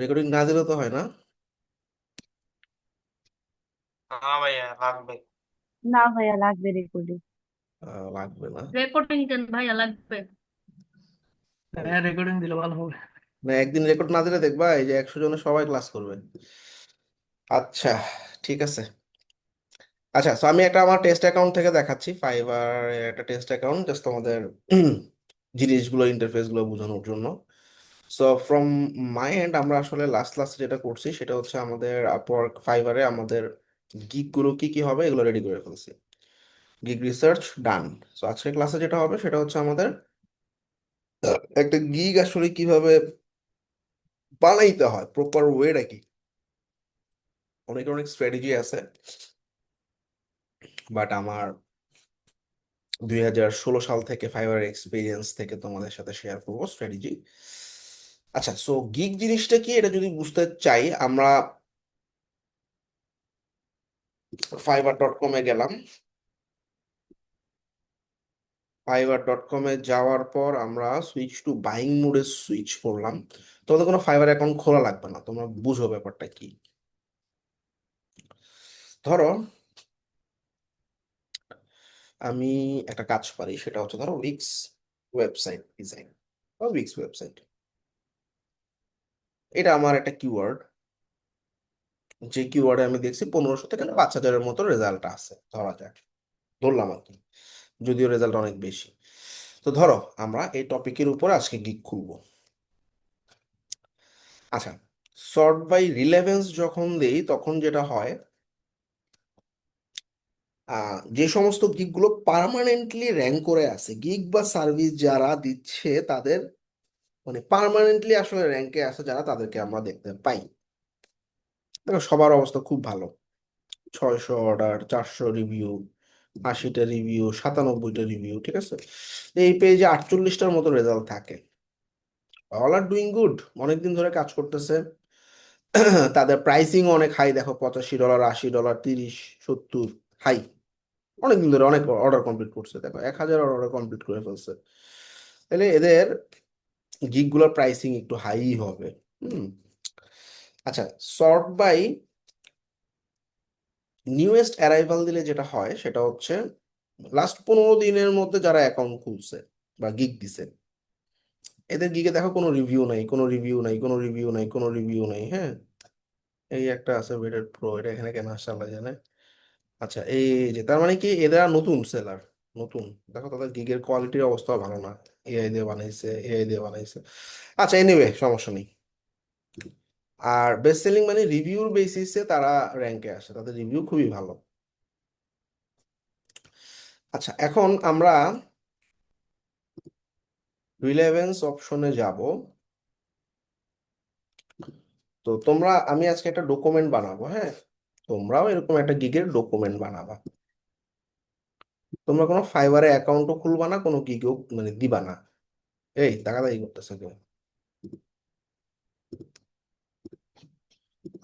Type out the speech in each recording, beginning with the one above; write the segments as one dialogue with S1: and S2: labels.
S1: Recording না দিলে তো হয় না।
S2: না ভাইয়া লাগবে।
S3: না ভাইয়া, লাগবে রেকর্ডিং।
S1: লাগবে না।
S4: রেকর্ডিং দেন ভাইয়া, লাগবে।
S2: হ্যাঁ, রেকর্ডিং দিলে ভালো হবে।
S1: না, একদিন রেকর্ড না দিলে দেখবা এই যে 100 জনের সবাই ক্লাস করবে। আচ্ছা, ঠিক আছে। আচ্ছা, তো আমি একটা আমার টেস্ট অ্যাকাউন্ট থেকে দেখাচ্ছি, ফাইবার একটা টেস্ট অ্যাকাউন্ট, জাস্ট তোমাদের জিনিসগুলো ইন্টারফেসগুলো বোঝানোর জন্য। সো ফ্রম মাই এন্ড আমরা আসলে লাস্ট লাস্ট যেটা করছি সেটা হচ্ছে আমাদের আপওয়ার্ক ফাইবারে আমাদের গিগগুলো কি কি হবে এগুলো রেডি করে ফেলছি। গিগ রিসার্চ ডান। সো আজকের ক্লাসে যেটা হবে সেটা হচ্ছে আমাদের একটা গিগ আসলে কিভাবে বানাইতে হয়, প্রপার ওয়েটা কি। অনেকের অনেক স্ট্র্যাটেজি আছে, বাট আমার 2016 সাল থেকে ফাইবার এক্সপিরিয়েন্স থেকে তোমাদের সাথে শেয়ার করবো স্ট্র্যাটেজি। আচ্ছা, সো গিগ জিনিসটা কি এটা যদি বুঝতে চাই আমরা fiverr.com-এ গেলাম। fiverr.com-এ যাওয়ার পর আমরা সুইচ টু বাইং মোডে সুইচ করলাম। তোমাদের কোনো ফাইবার অ্যাকাউন্ট খোলা লাগবে না, তোমরা বুঝো ব্যাপারটা কি। ধরো আমি একটা কাজ পারি, সেটা হচ্ছে ধরো উইক্স ওয়েবসাইট ডিজাইন বা উইক্স ওয়েবসাইট। এটা আমার একটা কিওয়ার্ড, যে কিওয়ার্ডে আমি দেখছি 1500 থেকে 5000-এর মতো রেজাল্ট আছে ধরা যাক, ধরলাম আর কি, যদিও রেজাল্ট অনেক বেশি। তো ধরো আমরা এই টপিকের উপর আজকে গিগ খুলবো। আচ্ছা, সর্ট বাই রিলেভেন্স যখন দেই তখন যেটা হয়, যে সমস্ত গিগগুলো পার্মানেন্টলি র্যাঙ্ক করে আছে, গিগ বা সার্ভিস যারা দিচ্ছে তাদের মানে পার্মানেন্টলি আসলে র্যাঙ্কে আছে যারা, তাদেরকে আমরা দেখতে পাই। দেখো সবার অবস্থা খুব ভালো, 600 অর্ডার, 400 রিভিউ, 80টা রিভিউ, 97টা রিভিউ, ঠিক আছে। এই পেজে 48টার মতো রেজাল্ট থাকে। অল আর ডুইং গুড, অনেকদিন ধরে কাজ করতেছে। তাদের প্রাইসিং অনেক হাই, দেখো $85, $80, 30, 70 হাই। অনেকদিন ধরে অনেক অর্ডার কমপ্লিট করছে, দেখো 1000 অর্ডার কমপ্লিট করে ফেলছে। তাহলে এদের গিগগুলোর প্রাইসিং একটু হাই হবে। হুম। আচ্ছা, সর্ট বাই নিউয়েস্ট অ্যারাইভাল দিলে যেটা হয় সেটা হচ্ছে লাস্ট 15 দিনের মধ্যে যারা অ্যাকাউন্ট খুলছে বা গিগ দিছে, এদের গিগে দেখো কোনো রিভিউ নাই, কোনো রিভিউ নাই, কোনো রিভিউ নাই, কোনো রিভিউ নাই। হ্যাঁ, এই একটা আছে ওয়েডেড প্রো, এটা এখানে কেন আসছে আল্লাহ জানে। আচ্ছা, এই যে তার মানে কি এরা নতুন সেলার, নতুন। দেখো তাদের গিগের কোয়ালিটির অবস্থা ভালো না, এআই দিয়ে বানাইছে, এআই দিয়ে বানাইছে। আচ্ছা, এনিওয়ে সমস্যা নেই। আর বেস্ট সেলিং মানে রিভিউর বেসিসে তারা র্যাঙ্কে আসে, তাদের রিভিউ খুবই ভালো। আচ্ছা, এখন আমরা রিলেভেন্স অপশনে যাব। তো তোমরা, আমি আজকে একটা ডকুমেন্ট বানাবো, হ্যাঁ, তোমরাও এরকম একটা গিগের ডকুমেন্ট বানাবা। তোমরা কোনো ফাইবারে অ্যাকাউন্টও খুলবা না, কোনো গিগও মানে দিবা না। এই তাকাতাকি করতেছে কেউ?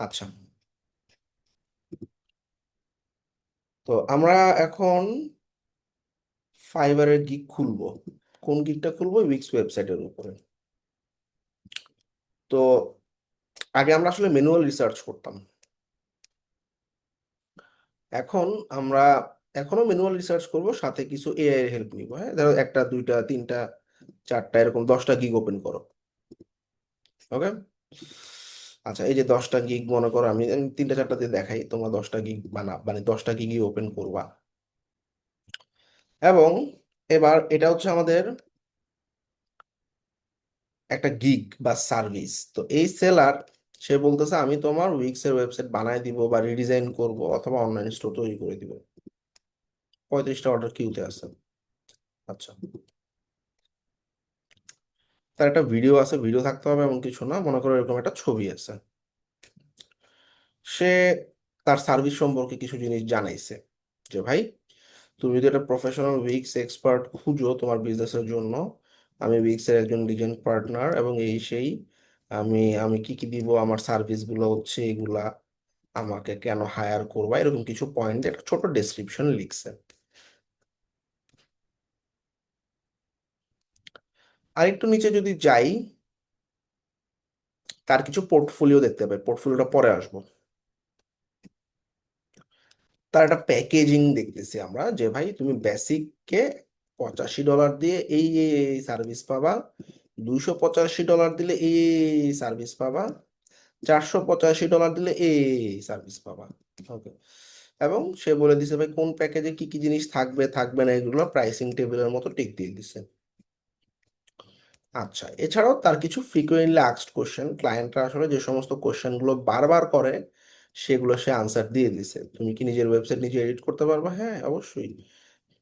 S1: আচ্ছা, তো আমরা এখন ফাইবারের গিগ খুলবো। কোন গিগটা খুলবো? উইক্স ওয়েবসাইটের উপরে। তো আগে আমরা আসলে ম্যানুয়াল রিসার্চ করতাম, এখন আমরা এখনো ম্যানুয়াল রিসার্চ করব, সাথে কিছু এআই এর হেল্প নিব। হ্যাঁ, ধরো একটা, দুইটা, তিনটা, চারটা, এরকম 10টা গিগ ওপেন করো। ওকে। আচ্ছা, এই যে 10টা গিগ মনে করো, আমি তিনটা চারটা দিয়ে দেখাই, তোমরা 10টা গিগ মানে 10টা গিগই ওপেন করবা। এবং এবার এটা হচ্ছে আমাদের একটা গিগ বা সার্ভিস। তো এই সেলার, সে বলতেছে আমি তোমার উইক্স এর ওয়েবসাইট বানায় দিব বা রিডিজাইন করব অথবা অনলাইন স্টোর তৈরি করে দিব। 35টা অর্ডার কিউতে আছে। আচ্ছা, তার একটা ভিডিও আছে, ভিডিও থাকতে হবে এমন কিছু না, মনে করো এরকম একটা ছবি আছে। সে তার সার্ভিস সম্পর্কে কিছু জিনিস জানাইছে, যে ভাই তুমি যদি একটা প্রফেশনাল উইক্স এক্সপার্ট খুঁজো তোমার বিজনেসের জন্য, আমি উইক্স এর একজন লিজেন্ড পার্টনার এবং এই সেই, আমি আমি কি কি দিব, আমার সার্ভিস গুলো হচ্ছে এগুলা, আমাকে কেন হায়ার করবা, এরকম কিছু পয়েন্ট একটা ছোট ডেসক্রিপশন লিখছে। আর একটু নিচে যদি যাই, তার কিছু পোর্টফোলিও দেখতে পাই, পোর্টফোলিওটা পরে আসবো। তার একটা প্যাকেজিং দেখতেছি আমরা, যে ভাই তুমি বেসিককে $85 দিয়ে এই সার্ভিস পাবা, $285 দিলে এই সার্ভিস পাবা, $485 দিলে এই সার্ভিস পাবা। ওকে, এবং সে বলে দিছে ভাই কোন প্যাকেজে কি কি জিনিস থাকবে থাকবে না, এগুলো প্রাইসিং টেবিলের মতো টিক দিয়ে দিছে। আচ্ছা, এছাড়াও তার কিছু ফ্রিকোয়েন্টলি আস্কড কোশ্চেন, ক্লায়েন্টরা আসলে যে সমস্ত কোশ্চেনগুলো বারবার করে সেগুলো সে আনসার দিয়ে দিছে। তুমি কি নিজের ওয়েবসাইট নিজে এডিট করতে পারবা? হ্যাঁ, অবশ্যই।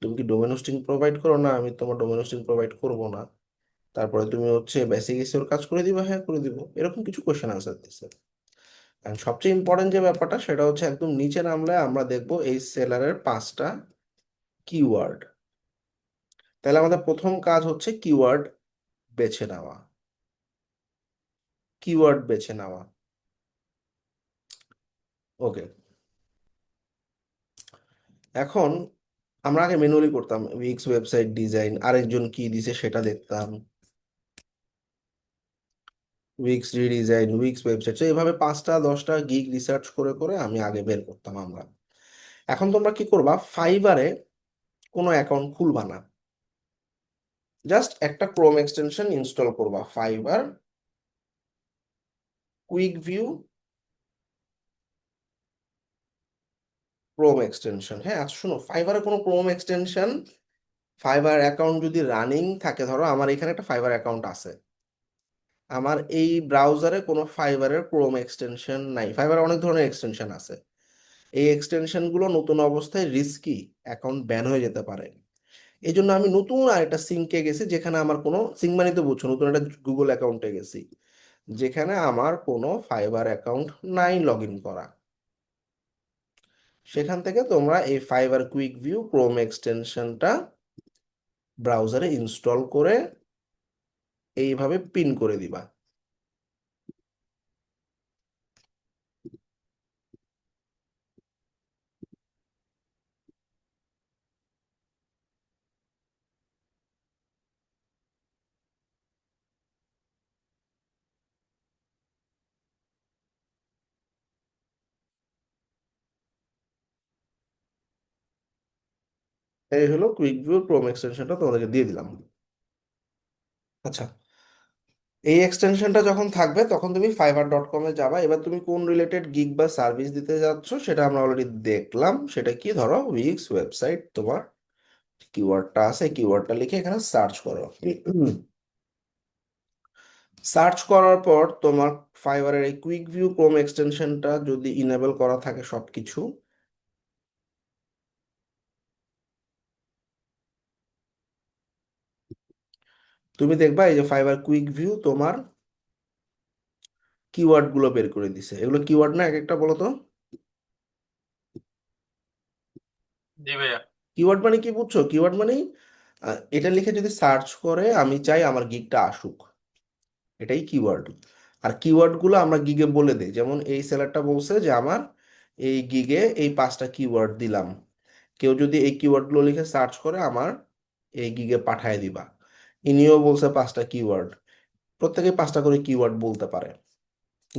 S1: তুমি কি ডোমেন হোস্টিং প্রোভাইড করো? না, আমি তোমার ডোমেন হোস্টিং প্রোভাইড করবো না। তারপরে তুমি হচ্ছে বেসিক এসইওর কাজ করে দিবা? হ্যাঁ, করে দিব। এরকম কিছু কোশ্চেন আনসার দিছে। আর সবচেয়ে ইম্পর্টেন্ট যে ব্যাপারটা সেটা হচ্ছে একদম নিচে নামলে আমরা দেখবো এই সেলারের 5টা কিওয়ার্ড। তাহলে আমাদের প্রথম কাজ হচ্ছে কিওয়ার্ড বেছে নেওয়া, কিওয়ার্ড বেছে নেওয়া। ওকে, এখন আমরা আগে ম্যানুয়ালি করতাম, উইক্স ওয়েবসাইট ডিজাইন, আরেকজন কি দিছে সেটা দেখতাম, উইক্স রিডিজাইন, উইক্স ওয়েবসাইট, তো এইভাবে 5টা 10টা গিগ রিসার্চ করে করে আমি আগে বের করতাম আমরা। এখন তোমরা কি করবা, ফাইবারে কোনো অ্যাকাউন্ট খুলবা না, জাস্ট একটা ক্রোম এক্সটেনশন ইনস্টল করবা, fibre quick view Chrome extension. হ্যাঁ, আচ্ছা শোনো, ফাইবারে কোনো ক্রোম এক্সটেনশন, ফাইবার অ্যাকাউন্ট যদি রানিং থাকে, ধরো আমার এখানে একটা ফাইবার অ্যাকাউন্ট আছে, আমার এই ব্রাউজারে কোনো ফাইবারের ক্রোম এক্সটেনশন নাই, ফাইবারে অনেক ধরনের এক্সটেনশন আছে, এই এক্সটেনশনগুলো নতুন অবস্থায় রিস্কি, অ্যাকাউন্ট ব্যান হয়ে যেতে পারে। এই জন্য আমি নতুন আরেকটা সিঙ্কে গেছি, যেখানে আমার কোনো সিঙ্ক মানে তো বুঝছো, নতুন একটা গুগল অ্যাকাউন্টে গেছি যেখানে আমার কোনো ফাইবার অ্যাকাউন্ট নাই লগ ইন করা। সেখান থেকে তোমরা এই ফাইবার কুইক ভিউ ক্রোম এক্সটেনশনটা ব্রাউজারে ইনস্টল করে এইভাবে পিন করে দিবা। এই হলো কুইক ভিউ ক্রোম এক্সটেনশনটা তোমাদেরকে দিয়ে দিলাম। আচ্ছা, এই এক্সটেনশনটা যখন থাকবে তখন তুমি fiverr.com এ যাবা। এবার তুমি কোন রিলেটেড গিগ বা সার্ভিস দিতে যাচ্ছ সেটা আমরা অলরেডি দেখলাম, সেটা কি, ধরো উইক্স ওয়েবসাইট, তোমার কিওয়ার্ডটা আছে, কিওয়ার্ডটা লিখে এখানে সার্চ করো। সার্চ করার পর তোমার ফাইবারের এই কুইক ভিউ ক্রোম এক্সটেনশনটা যদি ইনেবল করা থাকে সবকিছু, তুমি দেখবা এই যে ফাইবার কুইক ভিউ তোমার কিওয়ার্ড গুলো বের করে দিছে। এগুলো কিওয়ার্ড না এক একটা, বলো তো?
S2: জি ভাইয়া।
S1: কিওয়ার্ড মানে কি বুঝছো? কিওয়ার্ড মানে এটা লিখে যদি সার্চ করে আমি চাই আমার গিগটা আসুক, এটাই কিওয়ার্ড। আর কিওয়ার্ড গুলো আমরা গিগে বলে দিই, যেমন এই সেলারটা বলছে যে আমার এই গিগে এই 5টা কিওয়ার্ড দিলাম, কেউ যদি এই কিওয়ার্ড গুলো লিখে সার্চ করে আমার এই গিগে পাঠায় দিবা। ইনিও বলছে 5টা কিওয়ার্ড, প্রত্যেকে 5টা করে কিওয়ার্ড বলতে পারে,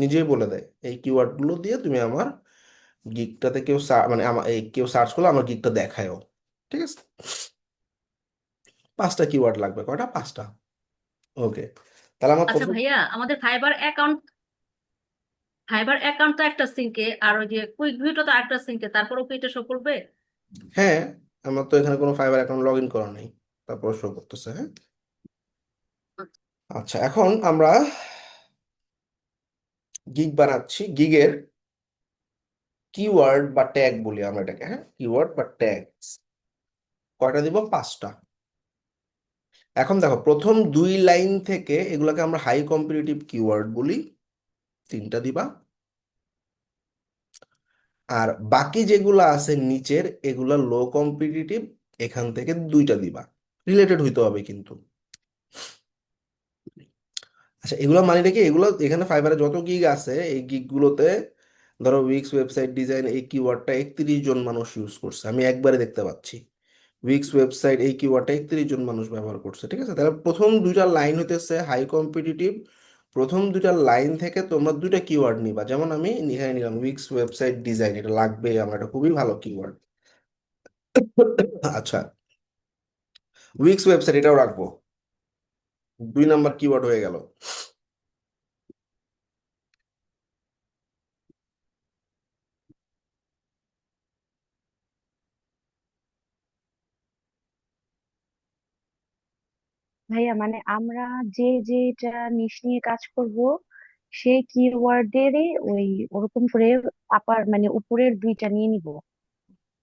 S1: নিজেই বলে দেয় এই কিওয়ার্ড গুলো দিয়ে তুমি আমার গিগটাতে কেউ মানে আমার এই কেউ সার্চ করলে আমার গিগটা দেখায়ও। ঠিক আছে, 5টা কিওয়ার্ড লাগবে, কয়টা? 5টা। ওকে, তাহলে আমার
S4: আচ্ছা
S1: প্রথম,
S4: ভাইয়া, আমাদের ফাইবার অ্যাকাউন্ট তো একটা সিঙ্কে, আর ওই যে কুইক ভিউটা তো একটা সিঙ্কে, তারপরেও কি এটা শো করবে?
S1: হ্যাঁ, আমার তো এখানে কোনো ফাইবার অ্যাকাউন্ট লগ ইন করা নেই, তারপর শো করতেছে। হ্যাঁ, আচ্ছা, এখন আমরা গিগ বানাচ্ছি, গিগের কিওয়ার্ড বা ট্যাগ বলি আমরা এটাকে, হ্যাঁ, কিওয়ার্ড বা ট্যাগ কয়টা দিব? 5টা। এখন দেখো, প্রথম 2 লাইন থেকে এগুলোকে আমরা হাই কম্পিটিটিভ কিওয়ার্ড বলি, 3টা দিবা। আর বাকি যেগুলো আছে নিচের এগুলা লো কম্পিটিটিভ, এখান থেকে 2টা দিবা, রিলেটেড হইতে হবে কিন্তু। আচ্ছা, এগুলো মানে কি, এগুলো এখানে ফাইবারে যত গিগ আছে এই গিগ গুলোতে, ধরো উইক্স ওয়েবসাইট ডিজাইন এই কিওয়ার্ডটা 31 জন মানুষ ইউজ করছে, আমি একবারে দেখতে পাচ্ছি উইক্স ওয়েবসাইট এই কিওয়ার্ডটা 31 জন মানুষ ব্যবহার করছে। ঠিক আছে, তাহলে প্রথম 2টা লাইন হইতেছে হাই কম্পিটিটিভ, প্রথম দুইটা লাইন থেকে তোমরা দুইটা কিওয়ার্ড নিবা, যেমন আমি এখানে নিলাম উইক্স ওয়েবসাইট ডিজাইন, এটা লাগবে আমার, এটা খুবই ভালো কিওয়ার্ড। আচ্ছা, উইক্স ওয়েবসাইট এটাও রাখবো, 2 নাম্বার কিওয়ার্ড হয়ে গেল।
S3: ভাইয়া মানে আমরা যেটা নিশ নিয়ে কাজ করব সেই কিওয়ার্ডেরই ওরকম করে আপার মানে উপরের দুইটা নিয়ে নিব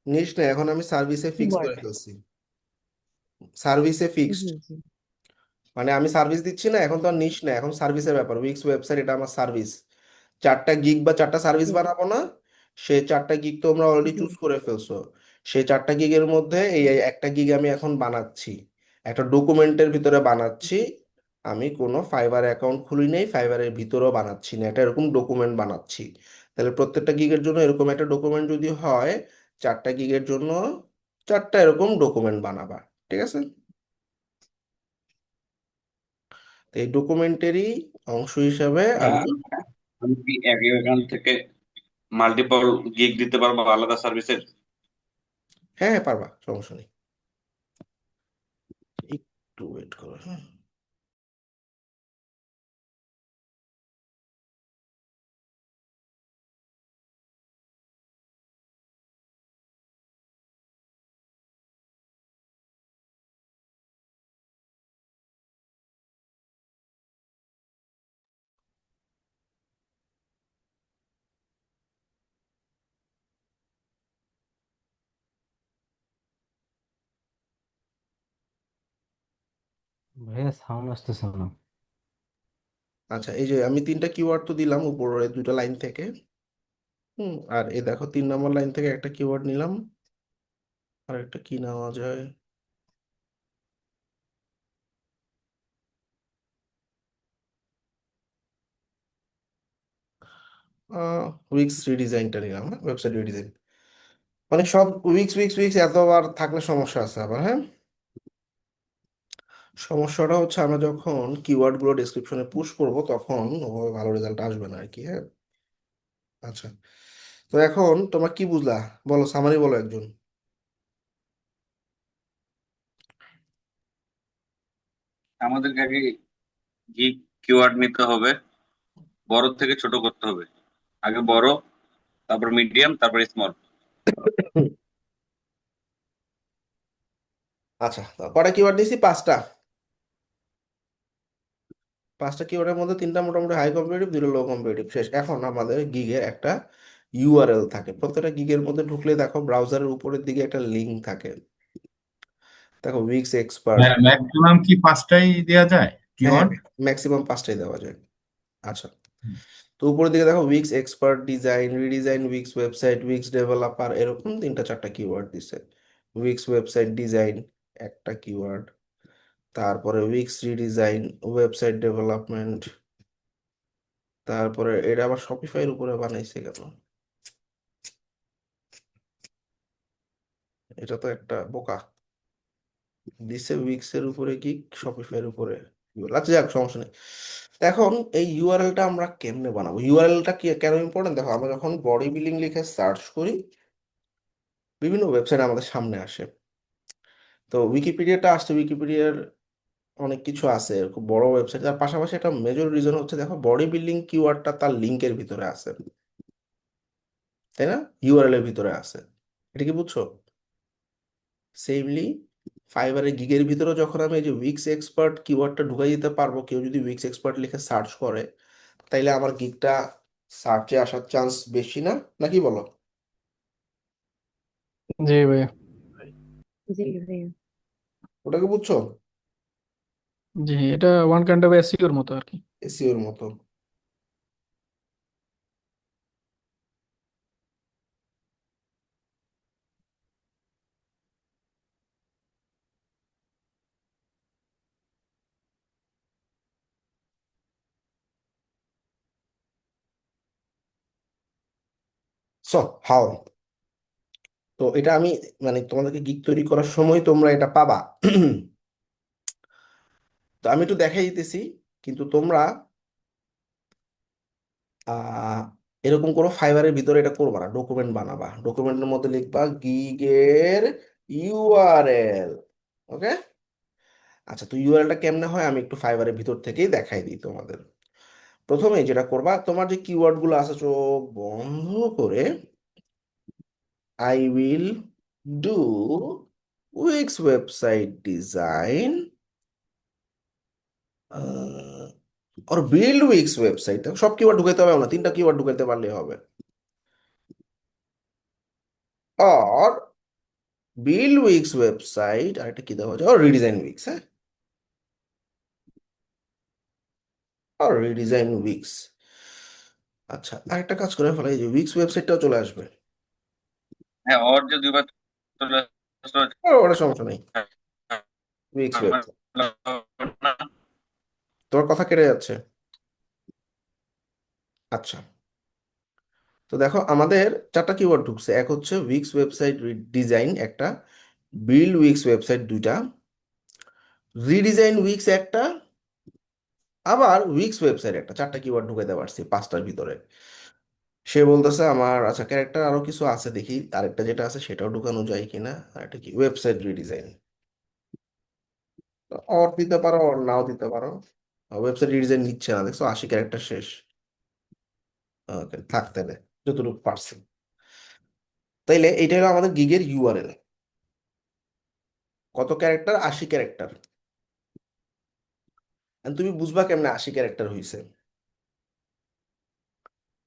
S1: নিস না, এখন আমি সার্ভিসে ফিক্স
S3: কিওয়ার্ড।
S1: করে ফেলছি, সার্ভিসে ফিক্সড।
S3: জি জি।
S1: মানে আমি সার্ভিস দিচ্ছি না, এখন তো আর নিস না, এখন সার্ভিসের ব্যাপার, উইক্স ওয়েবসাইট এটা আমার সার্ভিস। 4টা গিগ বা 4টা সার্ভিস
S3: জি
S1: বানাবো না, সেই 4টা গিগ তোমরা অলরেডি
S3: জি।
S1: চুজ করে ফেলছো। সেই 4টা গিগের মধ্যে এই একটা গিগ আমি এখন বানাচ্ছি, একটা ডকুমেন্টের ভিতরে বানাচ্ছি।
S3: জি।
S1: আমি কোনো ফাইবার অ্যাকাউন্ট খুলি নেই, ফাইবারের ভিতরেও বানাচ্ছি না, এটা এরকম ডকুমেন্ট বানাচ্ছি। তাহলে প্রত্যেকটা গিগের জন্য এরকম একটা ডকুমেন্ট যদি হয়, 4টা গিগের জন্য 4টা এরকম ডকুমেন্ট বানাবা, ঠিক আছে? তো এই ডকুমেন্টেরই অংশ হিসাবে
S5: ভাইয়া,
S1: আমি,
S5: আমি কি একই এখান থেকে মাল্টিপল গিগ দিতে পারবো আলাদা সার্ভিসের?
S1: হ্যাঁ হ্যাঁ পারবা, সমস্যা নেই। একটু ওয়েট করো, হ্যাঁ।
S6: ভাইয়া সাউন্ড আসতেছে না।
S1: আচ্ছা, এই যে আমি 3টা কিওয়ার্ড তো দিলাম উপরে 2টা লাইন থেকে। আর এই দেখো 3 নম্বর লাইন থেকে একটা কিওয়ার্ড নিলাম, আর একটা কি নেওয়া যায়, উইক্স রিডিজাইনটা নিলাম, হ্যাঁ, ওয়েবসাইট রিডিজাইন। মানে সব উইক্স উইক্স উইক্স এতবার থাকলে সমস্যা আছে আবার, হ্যাঁ। সমস্যাটা হচ্ছে আমরা যখন কিওয়ার্ড গুলো ডেসক্রিপশনে পুশ করব তখন ওভাবে ভালো রেজাল্ট আসবে না আর কি, হ্যাঁ। আচ্ছা, তো এখন তোমরা কি বুঝলা, বলো, সামারি বলো একজন।
S5: আমাদেরকে আগে গিগ কিওয়ার্ড নিতে হবে, বড় থেকে ছোট করতে হবে। আগে বড়, তারপর মিডিয়াম, তারপর স্মল।
S1: হুম, আচ্ছা, তো কটা কিওয়ার্ড দিয়েছি, 5টা। 5টা কিওয়ার্ডের মধ্যে 3টা মোটামুটি হাই কম্পিটিটিভ, 2টা লো কম্পিটিটিভ, শেষ। এখন আমাদের গিগের একটা ইউআরএল থাকে, প্রত্যেকটা গিগের মধ্যে ঢুকলে দেখো ব্রাউজারের উপরের দিকে একটা লিঙ্ক থাকে, দেখো উইক্স এক্সপার্ট।
S2: হ্যাঁ, ম্যাক্সিমাম কি 5টাই দেওয়া যায়
S1: হ্যাঁ হ্যাঁ,
S2: কিওয়ার্ড?
S1: ম্যাক্সিমাম 5টাই দেওয়া যায়। আচ্ছা, তো উপরের দিকে দেখো weeks expert design, redesign Wix website, weeks developer, এরকম 3টা 4টা কিওয়ার্ড দিছে। উইক্স ওয়েবসাইট ডিজাইন একটা কিওয়ার্ড, তারপরে উইক্স রিডিজাইন, ওয়েবসাইট ডেভেলপমেন্ট, তারপরে এটা আবার শপিফাইয়ের উপরে বানাইছে কেন, এটা তো একটা বোকা, দিছে উইক্স এর উপরে কি, শপিফাই এর উপরে URL। আচ্ছা যাক, সমস্যা নেই। এখন এই ইউআরএলটা আমরা কেমনে বানাবো, ইউআরএলটা কি কেন ইম্পর্টেন্ট, দেখো আমরা যখন বডি বিল্ডিং লিখে সার্চ করি বিভিন্ন ওয়েবসাইট আমাদের সামনে আসে। তো উইকিপিডিয়াটা আসছে, উইকিপিডিয়ার অনেক কিছু আছে, খুব বড় ওয়েবসাইট। তার পাশাপাশি একটা মেজর রিজন হচ্ছে, দেখো বডি বিল্ডিং কিওয়ার্ডটা তার লিঙ্কের ভিতরে আছে, তাই না, ইউআরএল এর ভিতরে আছে, এটা কি বুঝছো? সেমলি ফাইবারের গিগের ভিতরে যখন আমি এই যে উইক্স এক্সপার্ট কিওয়ার্ডটা ঢুকাই দিতে পারবো, কেউ যদি উইক্স এক্সপার্ট লিখে সার্চ করে, তাইলে আমার গিগটা সার্চে আসার চান্স বেশি না, নাকি বলো?
S6: জি ভাইয়া।
S3: জি ভাইয়া।
S1: ওটাকে বুঝছো?
S6: জি, এটা ওয়ান কাইন্ড অফ এসইওর মতো আর কি।
S1: এসিওর মতো। সো হাউ, তো এটা আমি মানে তোমাদেরকে গিগ তৈরি করার সময় তোমরা এটা পাবা। তো আমি একটু দেখাই দিতেছি, কিন্তু তোমরা আহ এরকম কোনো ফাইবারের ভিতরে এটা করবা না, ডকুমেন্ট বানাবা, ডকুমেন্টের মধ্যে লিখবা গিগের ইউআরএল। ওকে। আচ্ছা, তো ইউআরএলটা কেমনে হয় আমি একটু ফাইবারের ভিতর থেকেই দেখাই দিই তোমাদের। প্রথমে যেটা করবা, তোমার যে কিওয়ার্ড গুলো আছে চোখ বন্ধ করে, I will do Wix website design or build Wix website, সব কিওয়ার্ড ঢুকাইতে হবে না, তিনটা কিওয়ার্ড ঢুকাইতে পারলেই হবে। আর বিল্ড উইক্স ওয়েবসাইট, আর একটা কি দেওয়া হচ্ছে, আর রিডিজাইন উইক্স, হ্যাঁ, আর রিডিজাইন উইক্স। আচ্ছা, আরেকটা কাজ করে ফেলাই, যে উইক্স ওয়েবসাইটটাও চলে আসবে।
S5: হ্যাঁ, ওর যে দুইবার চলে আসলো,
S1: ওটা সমস্যা নেই, উইক্স ওয়েবসাইট।
S5: ঝামেলা হবে না।
S1: তোমার কথা কেটে যাচ্ছে। আচ্ছা, তো দেখো আমাদের চারটা কিওয়ার্ড ঢুকছে, এক হচ্ছে উইক্স ওয়েবসাইট ডিজাইন একটা, বিল্ড উইক্স ওয়েবসাইট দুইটা, রিডিজাইন উইক্স একটা, আবার উইক্স ওয়েবসাইট একটা, চারটা কিওয়ার্ড ঢুকাইতে পারছি পাঁচটার ভিতরে। সে বলতেছে আমার, আচ্ছা ক্যারেক্টার আরো কিছু আছে দেখি, আরেকটা যেটা আছে সেটাও ঢুকানো যায় কিনা, আর একটা কি ওয়েবসাইট রিডিজাইন, অর দিতে পারো অর নাও দিতে পারো। ওয়েবসাইট রিডিজাইন নিচ্ছে না, দেখছো 80 ক্যারেক্টার শেষ। ওকে, থাকতে দে যতটুকু পারছি। তাইলে এইটা হলো আমাদের গিগের ইউআরএল। কত ক্যারেক্টার? 80 ক্যারেক্টার। তুমি বুঝবা কেমনে 80 ক্যারেক্টার হইছে?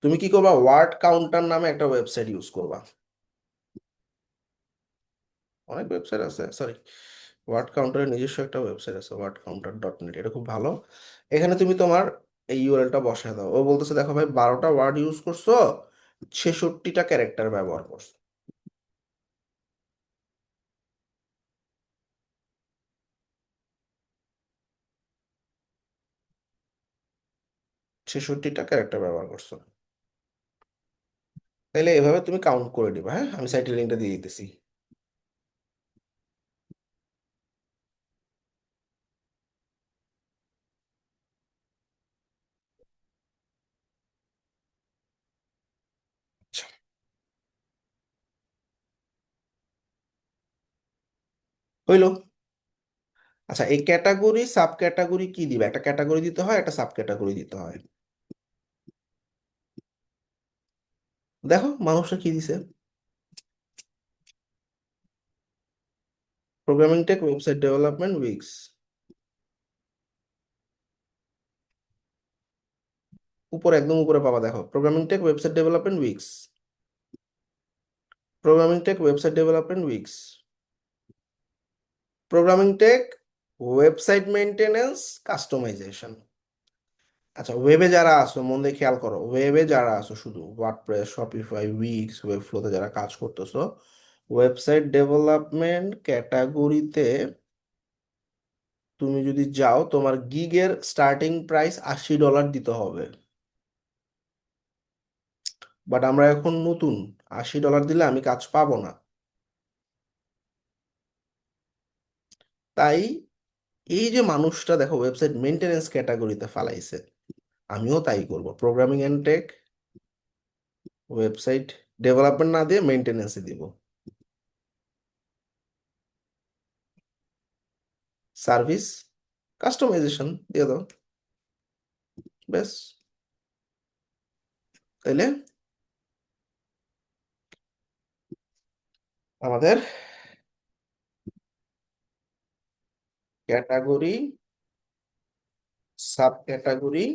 S1: তুমি কি করবা, ওয়ার্ড কাউন্টার নামে একটা ওয়েবসাইট ইউজ করবা। অনেক ওয়েবসাইট আছে, সরি, ওয়ার্ড কাউন্টারের নিজস্ব একটা ওয়েবসাইট আছে, wordcounter.net, এটা খুব ভালো। এখানে তুমি তোমার এই ইউআরএলটা বসায় দাও। ও বলতেছে দেখো ভাই, 12টা ওয়ার্ড ইউজ করছো, 66টা ক্যারেক্টার ব্যবহার করছো। 66টা ক্যারেক্টার ব্যবহার করছো। তাইলে এভাবে তুমি কাউন্ট করে দিবা। হ্যাঁ, আমি সাইটের লিঙ্কটা দিয়ে দিতেছি। আচ্ছা, হইলো। আচ্ছা, এই ক্যাটাগরি সাব ক্যাটাগরি কি দিবা? একটা ক্যাটাগরি দিতে হয়, একটা সাব ক্যাটাগরি দিতে হয়। দেখো মানুষটা কি দিছে, programming tech website development Wix. উপরে একদম উপরে পাবা, দেখো programming tech website development Wix, programming tech website development Wix, programming tech website maintenance customization. আচ্ছা, ওয়েবে যারা আসো মন দিয়ে খেয়াল করো, ওয়েবে যারা আসো শুধু ওয়ার্ডপ্রেস, শপিফাই, উইক্স, ওয়েবফ্লোতে যারা কাজ করতেছো, ওয়েবসাইট ডেভেলপমেন্ট ক্যাটাগরিতে তুমি যদি যাও, তোমার গিগের স্টার্টিং প্রাইস $80 দিতে হবে। বাট আমরা এখন নতুন, $80 দিলে আমি কাজ পাবো না। তাই এই যে মানুষটা দেখো ওয়েবসাইট মেনটেনেন্স ক্যাটাগরিতে ফালাইছে, আমিও তাই করব, programming and tech website development না দিয়ে মেনটেনেন্সে দিব। সার্ভিস কাস্টমাইজেশন দিয়ে দাও, ব্যাস। তাইলে আমাদের ক্যাটাগরি সাব ক্যাটাগরি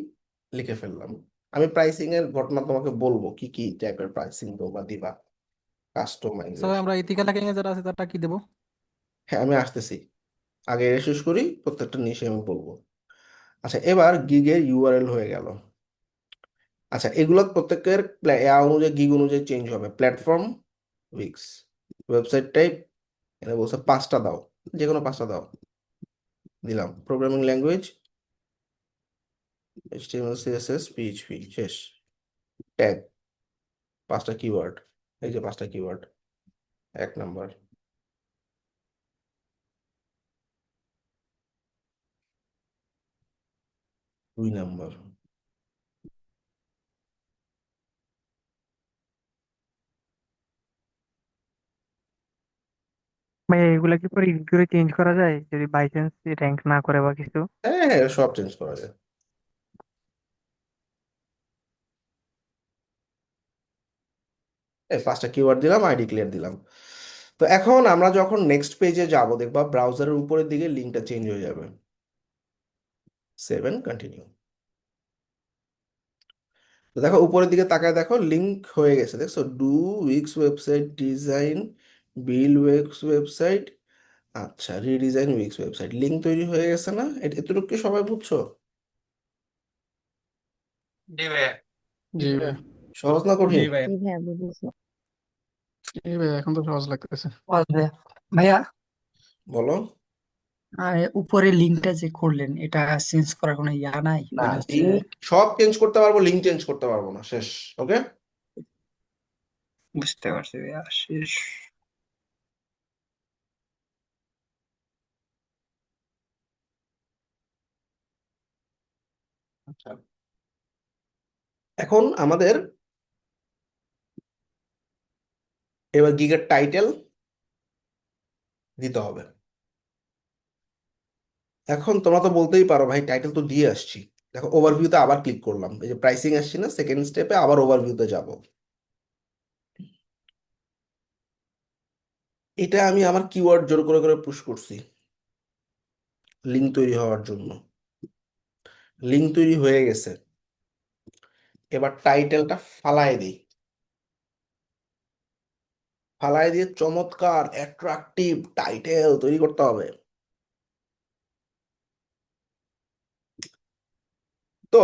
S1: লিখে ফেললাম। আমি প্রাইসিং এর ঘটনা তোমাকে বলবো, কি কি টাইপের প্রাইসিং তোমরা দিবা।
S6: আচ্ছা ভাই,
S1: কাস্টমাইজেশন,
S6: আমরা ইথিক্যাল হ্যাকিং এ যারা আছে তারটা কি দেবো?
S1: হ্যাঁ আমি আসতেছি, আগে এটা শেষ করি, প্রত্যেকটা নিচে আমি বলবো। আচ্ছা, এবার গিগের ইউআরএল হয়ে গেল। আচ্ছা, এগুলো প্রত্যেকের অনুযায়ী গিগ অনুযায়ী চেঞ্জ হবে। প্ল্যাটফর্ম উইক্স, ওয়েবসাইট টাইপ, এটা বলছে 5টা দাও, যে কোনো 5টা দাও, দিলাম। Programming language HTML CSS PHP, শেষ। ট্যাগ 5টা কিওয়ার্ড, এই যে 5টা কিওয়ার্ড, 1 নাম্বার, 2 নাম্বার,
S7: ভাই এগুলা কি পরে এডিট করে চেঞ্জ করা যায় যদি বাই চান্স র্যাঙ্ক না করে বা কিছু?
S1: হ্যাঁ হ্যাঁ, সব চেঞ্জ করা যায়। এই 5টা কিওয়ার্ড দিলাম, আই ডিক্লেয়ার দিলাম। তো এখন আমরা যখন নেক্সট পেজে যাব, দেখবা ব্রাউজারের উপরের দিকে লিঙ্কটা চেঞ্জ হয়ে যাবে। 7 কন্টিনিউ। তো দেখো উপরের দিকে তাকায় দেখো লিঙ্ক হয়ে গেছে, দেখছো do Wix website design, bill weeks website, আচ্ছা রিডিজাইন উইক্স ওয়েবসাইট, লিঙ্ক তৈরি হয়ে গেছে না? এতটুকু কি সবাই বুঝছো?
S6: জি ভাইয়া।
S1: সহজ না কঠিন?
S3: জি ভাইয়া বুঝেছি।
S6: জি ভাইয়া, এখন তো সহজ লাগতেছে।
S8: বুঝবে ভাইয়া।
S1: বলো।
S8: উপরে লিঙ্কটা যে করলেন এটা চেঞ্জ করার কোনো ইয়া নাই
S1: না,
S8: মানে হচ্ছে?
S1: লিঙ্ক সব চেঞ্জ করতে পারবো, লিঙ্ক চেঞ্জ করতে পারবো না, শেষ। ওকে।
S8: বুঝতে পারছি ভাইয়া, শেষ।
S1: আচ্ছা, এখন আমাদের এবার গিগের টাইটেল দিতে হবে। এখন তোমরা তো বলতেই পারো ভাই টাইটেল তো দিয়ে আসছি। দেখো ওভারভিউতে আবার ক্লিক করলাম, এই যে প্রাইসিং আসছি না, সেকেন্ড স্টেপে আবার ওভারভিউতে যাব। এটা আমি আমার কিওয়ার্ড জোর করে করে পুশ করছি লিঙ্ক তৈরি হওয়ার জন্য। লিঙ্ক তৈরি হয়ে গেছে, এবার টাইটেলটা ফালায় দিই। ফালায় দিয়ে চমৎকার অ্যাট্রাকটিভ টাইটেল তৈরি করতে হবে। তো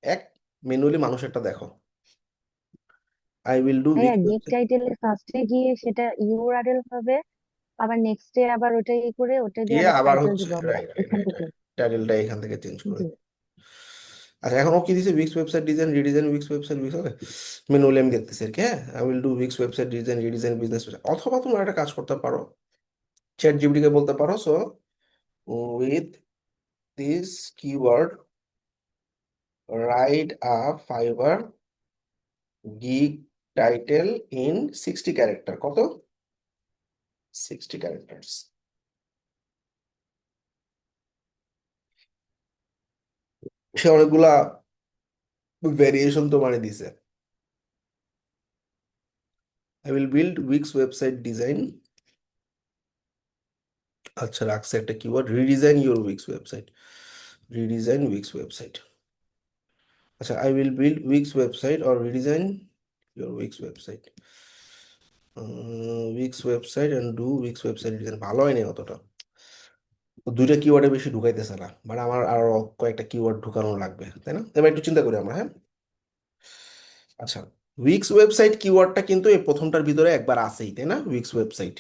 S1: এক ম্যানুয়ালি মানুষেরটা দেখো, আই উইল ডু
S3: ভাইয়া
S1: উইথ
S3: গিগ টাইটেলের ফার্স্টে গিয়ে সেটা ইউআরএল হবে, আবার নেক্সটে আবার ওটাই করে ওটা দিয়ে
S1: গিয়ে
S3: আবার
S1: আবার
S3: টাইটেল
S1: হচ্ছে
S3: দিব আমরা
S1: রাইট রাইট
S3: এখান
S1: রাইট
S3: থেকে।
S1: টাইটেলটা এখান থেকে চেঞ্জ করে
S3: জি
S1: দিই। আচ্ছা এখন ও কি দিছে, weeks website design redesign Wix website weeks হবে ম্যানুয়ালি আমি দেখতেছি আর কি। হ্যাঁ, I will do Wix website design redesign business. অথবা তোমরা একটা কাজ করতে পারো, চ্যাট জিপিটি কে বলতে পারো so with this keyword write a Fiverr gig title in 60 character. কত? 60 ক্যারেক্টার্স। সে অনেকগুলা ভেরিয়েশন তোমারে দিছে। I will build Wix website design, আচ্ছা রাখছে একটা keyword redesign your Wix website, redesign Wix website. আচ্ছা I will build Wix website or redesign your Wix website, Wix website and do Wix website design. ভালো হয়নি অতটা, দুইটা কিওয়ার্ডে বেশি ঢুকাইতেছে না, মানে আমার আরো কয়েকটা কিওয়ার্ড ঢুকানো লাগবে, তাই না? এবার একটু চিন্তা করি আমরা। হ্যাঁ, আচ্ছা উইক্স ওয়েবসাইট কিওয়ার্ডটা কিন্তু এই প্রথমটার ভিতরে একবার আছেই, তাই না? উইক্স ওয়েবসাইট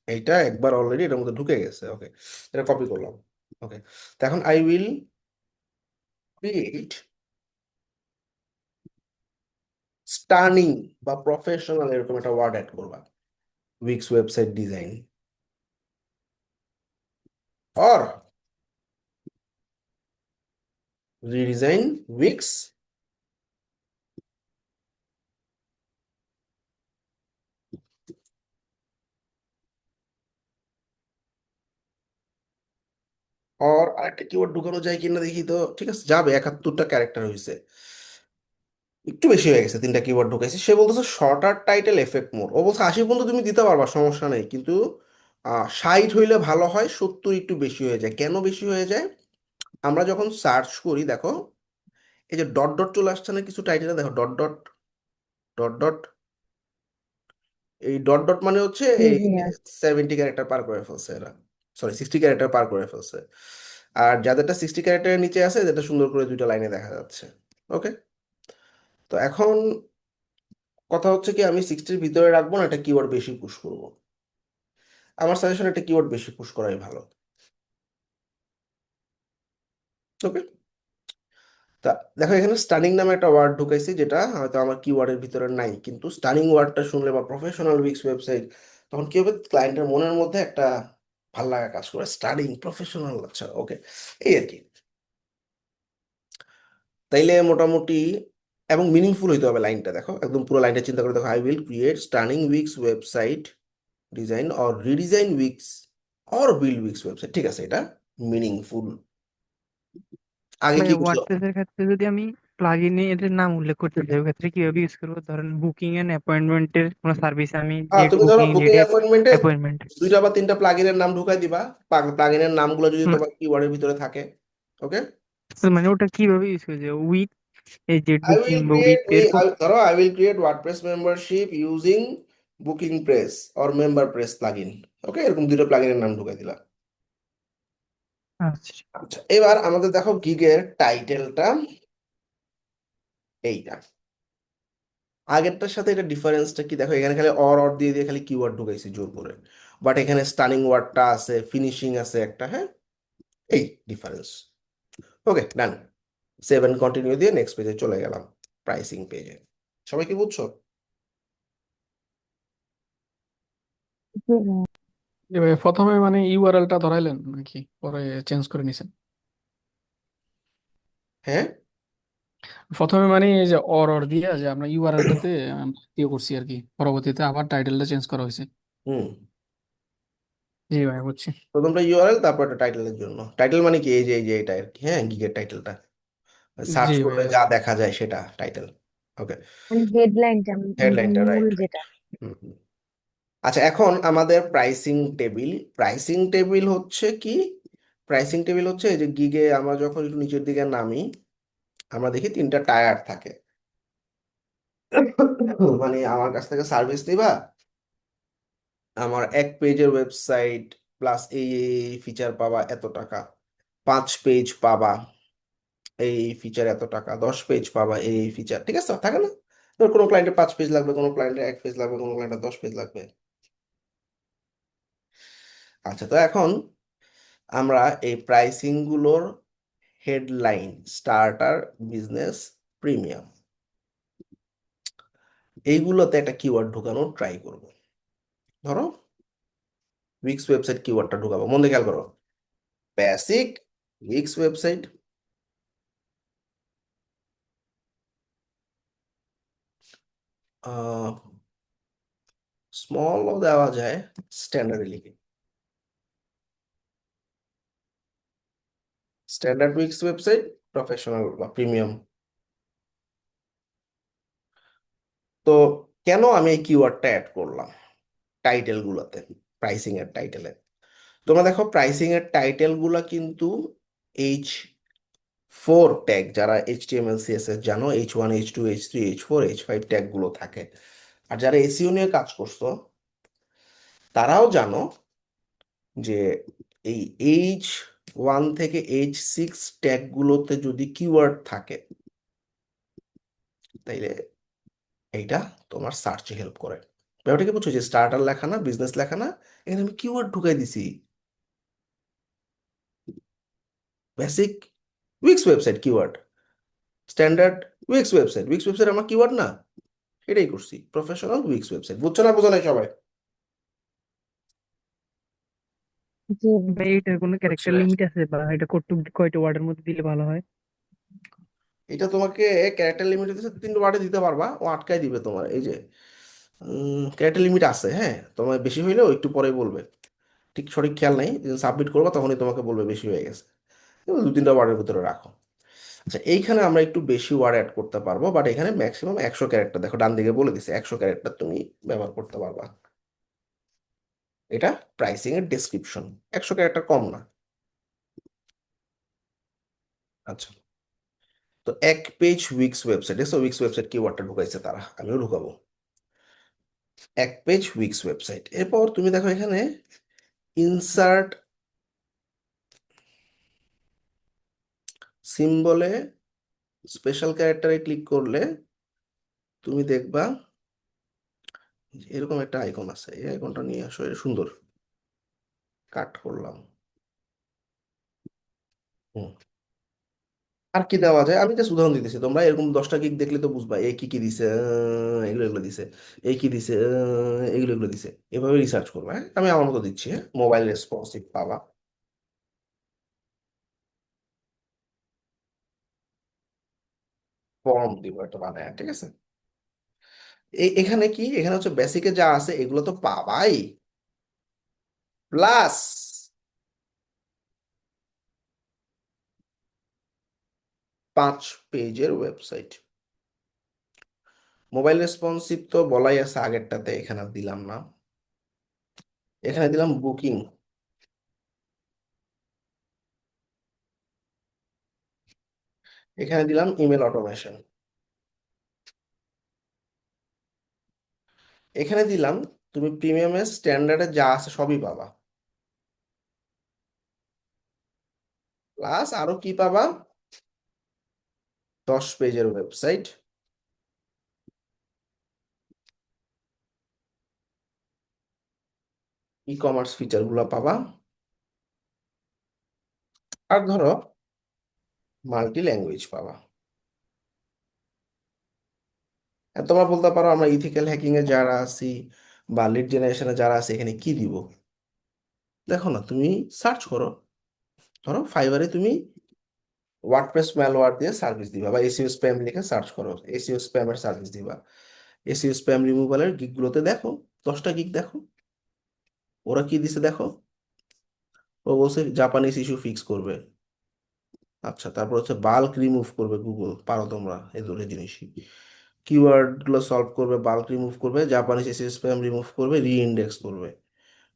S1: এইটা একবার অলরেডি এটার মধ্যে ঢুকে গেছে। ওকে, এটা কপি করলাম। ওকে, তো এখন আই উইল ক্রিয়েট স্টার্নিং বা প্রফেশনাল এরকম একটা ওয়ার্ড অ্যাড করবা, weeks website design or redesign weeks or আরেকটা কিওয়ার্ড ঢুকানো যায় কিনা দেখি তো। ঠিক আছে, যাবে, 71টা ক্যারেক্টার হয়েছে, একটু বেশি হয়ে গেছে, 3টা কিওয়ার্ড ঢুকাইছি। সে বলতেছে শর্টার টাইটেল এফেক্ট মোর, ও বলছে 80 পর্যন্ত তুমি দিতে পারবা, সমস্যা নেই, কিন্তু 60 হইলে ভালো হয়, 70 একটু বেশি হয়ে যায়। কেন বেশি হয়ে যায়? আমরা যখন সার্চ করি দেখো এই যে ডট ডট চলে আসছে না কিছু টাইটেলে, দেখো ডট ডট ডট ডট, এই ডট ডট মানে হচ্ছে
S3: জি
S1: এই
S3: ভাইয়া।
S1: 70 ক্যারেক্টার পার করে ফেলছে এরা, সরি 60 ক্যারেক্টার পার করে ফেলছে। আর যাদেরটা 60 ক্যারেক্টারের নিচে আছে যেটা সুন্দর করে দুইটা লাইনে দেখা যাচ্ছে। ওকে, তো এখন কথা হচ্ছে কি আমি 60-র ভিতরে রাখবো না একটা কিওয়ার্ড বেশি পুশ করব? আমার সাজেশন একটা কিওয়ার্ড বেশি পুশ করাই ভালো। ওকে, তা দেখো এখানে স্টানিং নামে একটা ওয়ার্ড ঢুকাইছি যেটা হয়তো আমার কিওয়ার্ডের ভিতরে নাই, কিন্তু স্টানিং ওয়ার্ডটা শুনলে বা প্রফেশনাল উইক্স ওয়েবসাইট, তখন কি হবে, ক্লায়েন্টের মনের মধ্যে একটা ভাল লাগা কাজ করে, স্টানিং প্রফেশনাল। আচ্ছা ওকে, এই আর কি। তাইলে মোটামুটি এবং মিনিংফুল হইতে হবে লাইনটা, দেখো একদম পুরো লাইনটা চিন্তা করে দেখো, I will create stunning weeks website design or redesign weeks or build Wix website, ঠিক আছে, এটা মিনিংফুল। আগে
S7: ভাই
S1: কি করছো?
S7: ওয়ার্ডপ্রেসের ক্ষেত্রে যদি আমি প্লাগইনে এর নাম উল্লেখ করতে চাই, ওই ক্ষেত্রে কিভাবে ইউজ করবো? ধরেন বুকিং এন্ড অ্যাপয়েন্টমেন্টের কোনো সার্ভিসে আমি ডেট
S1: তুমি ধরো
S7: বুকিং,
S1: বুকিং
S7: ডেটের
S1: অ্যাপয়েন্টমেন্টে
S7: অ্যাপয়েন্টমেন্ট।
S1: 2টা বা 3টা প্লাগইনের নাম ঢুকাই দিবা, প্লাগইনের নামগুলো যদি তোমার কিওয়ার্ডের ভিতরে থাকে। ওকে,
S7: মানে ওটা কিভাবে ইউজ করা যায়? উইথ এই ডেট
S1: আই
S7: বুকিং
S1: উইল
S7: বা
S1: ক্রিয়েট
S7: উইথ এরকম?
S1: ধরো I will create WordPress membership using booking press or member press plugin. Okay, এরকম 2টা প্লাগইনের নাম ঢুকাই দিলা।
S7: আচ্ছা,
S1: আচ্ছা, এবার আমাদের দেখো গিগের টাইটেলটা এইটা, আগেরটার সাথে এটা ডিফারেন্সটা কি দেখো, এখানে খালি অর অর দিয়ে দিয়ে খালি কিওয়ার্ড ঢুকাইছি জোর করে, বাট এখানে স্টানিং ওয়ার্ডটা আছে, ফিনিশিং আছে একটা, হ্যাঁ, এই difference. Okay, done. Save and continue দিয়ে নেক্সট পেজে চলে গেলাম, প্রাইসিং পেজে। সবাই কি বুঝছো?
S3: জি ভাইয়া।
S6: এবার প্রথমে মানে ইউআরএলটা ধরাইলেন নাকি পরে চেঞ্জ করে নিছেন?
S1: হ্যাঁ,
S6: প্রথমে মানে এই যে অর দিয়া যে আমরা ইউআরএলটাতে ইয়ে করছি আর কি, পরবর্তীতে আবার টাইটেলটা চেঞ্জ করা হয়েছে।
S1: হুম,
S6: জি ভাই বুঝছি।
S1: প্রথমটা ইউআরএল, তারপর একটা টাইটেলের জন্য। টাইটেল মানে কি, এই যে এটা আর কি, হ্যাঁ, গিগের টাইটেলটা সার্চ
S6: জি
S1: করলে
S6: ভাইয়া।
S1: যা দেখা যায় সেটা টাইটেল। ওকে,
S3: মানে হেডলাইনটা,
S1: হেডলাইনটা,
S3: মূল
S1: রাইট রাইট।
S3: যেটা।
S1: হুম হুম। আচ্ছা, এখন আমাদের প্রাইসিং টেবিল। প্রাইসিং টেবিল হচ্ছে কি? প্রাইসিং টেবিল হচ্ছে এই যে গিগে আমরা যখন একটু নিচের দিকে নামি, আমরা দেখি 3টা টায়ার থাকে। মানে আমার কাছ থেকে সার্ভিস নিবা, আমার 1 পেজের ওয়েবসাইট প্লাস এই ফিচার পাবা এত টাকা, 5 পেজ পাবা এই ফিচার এত টাকা, 10 পেজ পাবা এই ফিচার, ঠিক আছে, থাকে না? ধর কোনো ক্লায়েন্টের 5 পেজ লাগবে, কোনো ক্লায়েন্টের 1 পেজ লাগবে, কোনো ক্লায়েন্টের 10 পেজ লাগবে। আচ্ছা, তো এখন আমরা এই প্রাইসিং গুলোর হেডলাইন, স্টার্টার, বিজনেস, প্রিমিয়াম, এইগুলোতে একটা কিওয়ার্ড ঢোকানোর ট্রাই করব। ধরো উইক্স ওয়েবসাইট কিওয়ার্ডটা ঢোকাবো, মন দিয়ে খেয়াল করো, বেসিক উইক্স ওয়েবসাইট, স্মলও দেওয়া যায়, স্ট্যান্ডার্ড লিখে, স্ট্যান্ডার্ড উইক্স ওয়েবসাইট, প্রফেশনাল বা প্রিমিয়াম। তো কেন আমি এই কিওয়ার্ডটা অ্যাড করলাম টাইটেল গুলোতে, প্রাইসিং এর টাইটেলে? তোমরা দেখো প্রাইসিং এর টাইটেল গুলা কিন্তু H4 ট্যাগ, যারা HTML CSS জানো, H1 H2 H3 H4 H5 tag গুলো থাকে। আর যারা এসইও নিয়ে কাজ করছো তারাও জানো যে এই H1 থেকে H6 ট্যাগ গুলোতে যদি কিওয়ার্ড থাকে তাইলে এইটা তোমার সার্চে হেল্প করে। ব্যাপারটা কি বুঝছো, যে স্টার্টার লেখা না, বিজনেস লেখা না, এখানে আমি কিওয়ার্ড ঢুকাই দিছি, basic weeks website keyword, standard weeks website, Wix website আমার কিওয়ার্ড না, এটাই করছি, প্রফেশনাল উইক্স ওয়েবসাইট। বুঝছো না, বোঝো নাই সবাই?
S3: জি
S7: ভাই এটার কোনো
S6: বুঝছি
S7: ক্যারেক্টার
S6: ভাই।
S7: লিমিট আছে, বা এটা কয়টা ওয়ার্ডের মধ্যে দিলে ভালো হয়?
S1: এটা তোমাকে ক্যারেক্টার লিমিট দিতে 3 ওয়ার্ডে দিতে পারবা, ও আটকাই দিবে তোমার। এই যে ক্যারেক্টার লিমিট আছে, হ্যাঁ, তোমার বেশি হইলেও একটু পরে বলবে, ঠিক সঠিক খেয়াল নাই, সাবমিট করবা তখনই তোমাকে বলবে বেশি হয়ে গেছে। এবার 2-3টা ওয়ার্ডের ভিতরে রাখো। আচ্ছা, এইখানে আমরা একটু বেশি ওয়ার্ড অ্যাড করতে পারবো, বাট এখানে ম্যাক্সিমাম 100 ক্যারেক্টার, দেখো ডান দিকে বলে দিছে 100 ক্যারেক্টার তুমি ব্যবহার করতে পারবা। এটা প্রাইসিং এর ডেসক্রিপশন, 100 ক্যারেক্টার কম না। আচ্ছা, তো 1 পেজ উইক্স ওয়েবসাইট, এসো উইক্স ওয়েবসাইট কিওয়ার্ডটা ঢুকাইছে তারা, আমিও ঢুকাবো। 1 পেজ উইক্স ওয়েবসাইট, এরপর তুমি দেখো এখানে ইনসার্ট সিম্বলে স্পেশাল ক্যারেক্টারে ক্লিক করলে তুমি দেখবা এরকম একটা আইকন আছে, এই আইকনটা নিয়ে আসো, এটা সুন্দর, কাট করলাম। হুম, আর কি দেওয়া যায়, আমি জাস্ট উদাহরণ দিতেছি, তোমরা এরকম 10টা গিগ দেখলে তো বুঝবা এই কি কি দিছে, এগুলো এগুলো দিছে, এই কি দিছে, এগুলো এগুলো দিছে, এভাবে রিসার্চ করবা। হ্যাঁ, আমি আমার মতো দিচ্ছি, হ্যাঁ, মোবাইল রেসপন্সিভ পাবা। ফর্ম দিব একটা বানায়, ঠিক আছে? এখানে কি, এখানে হচ্ছে বেসিকে যা আছে এগুলো তো পাবাই, প্লাস 5 পেজের ওয়েবসাইট। মোবাইল রেসপন্সিভ তো বলাই আছে আগেরটাতে, এখানে আর দিলাম না। এখানে দিলাম বুকিং, এখানে দিলাম ইমেল অটোমেশন, এখানে দিলাম তুমি প্রিমিয়ামের স্ট্যান্ডার্ডে যা আছে সবই পাবা, প্লাস আরো কি পাবা, 10 পেজের ওয়েবসাইট, ই কমার্স ফিচার গুলো পাবা, আর ধরো মাল্টি ল্যাঙ্গুয়েজ পাবা। আর তোমরা বলতে পারো আমরা ইথিক্যাল হ্যাকিং এ যারা আছি বা লিড জেনারেশনে যারা আছে এখানে কি দিব। দেখো না, তুমি সার্চ করো, ধরো ফাইবারে তুমি ওয়ার্ডপ্রেস ম্যালওয়্যার দিয়ে সার্ভিস দিবা, বা এসইও স্প্যাম লিখে সার্চ করো, এসইও স্প্যামের সার্ভিস দিবা, এসইও স্প্যাম রিমুভালের গিগ গুলোতে দেখো, 10টা গিগ দেখো, ওরা কি দিছে দেখো। ও বলছে জাপানিজ ইস্যু ফিক্স করবে। আচ্ছা, তারপর হচ্ছে বাল্ক রিমুভ করবে, গুগল পারো তোমরা এই দুটো জিনিসই। কিওয়ার্ড গুলো সলভ করবে, বাল্ক রিমুভ করবে, জাপানিজ এসইও স্প্যাম রিমুভ করবে, রিইন্ডেক্স করবে।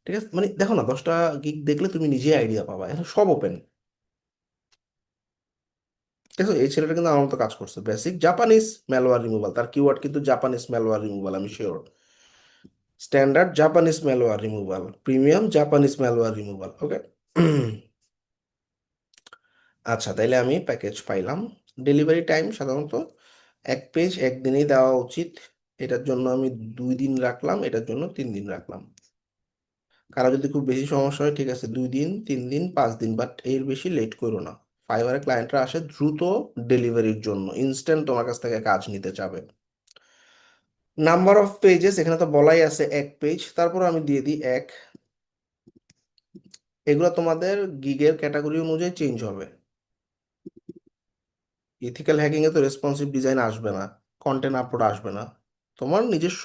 S1: ঠিক আছে, মানে দেখো না, 10টা গিগ দেখলে তুমি নিজে আইডিয়া পাবা, এখন সব ওপেন। দেখো এই ছেলেটা কিন্তু আমার মতো কাজ করছে, বেসিক জাপানিজ ম্যালওয়্যার রিমুভাল, তার কিওয়ার্ড কিন্তু জাপানিজ ম্যালওয়্যার রিমুভাল, আমি sure. Standard Japanese malware removal, premium Japanese malware removal, okay. আচ্ছা, তাইলে আমি প্যাকেজ পাইলাম। ডেলিভারি টাইম সাধারণত 1 পেজ একদিনেই দেওয়া উচিত, এটার জন্য আমি 2 দিন রাখলাম, এটার জন্য 3 দিন রাখলাম। কারো যদি খুব বেশি সমস্যা হয় ঠিক আছে 2 দিন, 3 দিন, 5 দিন, বাট এর বেশি লেট করো না। ফাইবারে ক্লায়েন্টরা আসে দ্রুত ডেলিভারির জন্য, ইনস্ট্যান্ট তোমার কাছ থেকে কাজ নিতে চাবে। নাম্বার অফ পেজেস এখানে তো বলাই আছে 1 পেজ, তারপর আমি দিয়ে দিই 1। এগুলো তোমাদের গিগের ক্যাটাগরি অনুযায়ী চেঞ্জ হবে। ইথিক্যাল হ্যাকিং এ তো রেসপন্সিভ ডিজাইন আসবে না, কন্টেন্ট আপলোড আসবে না, তোমার নিজস্ব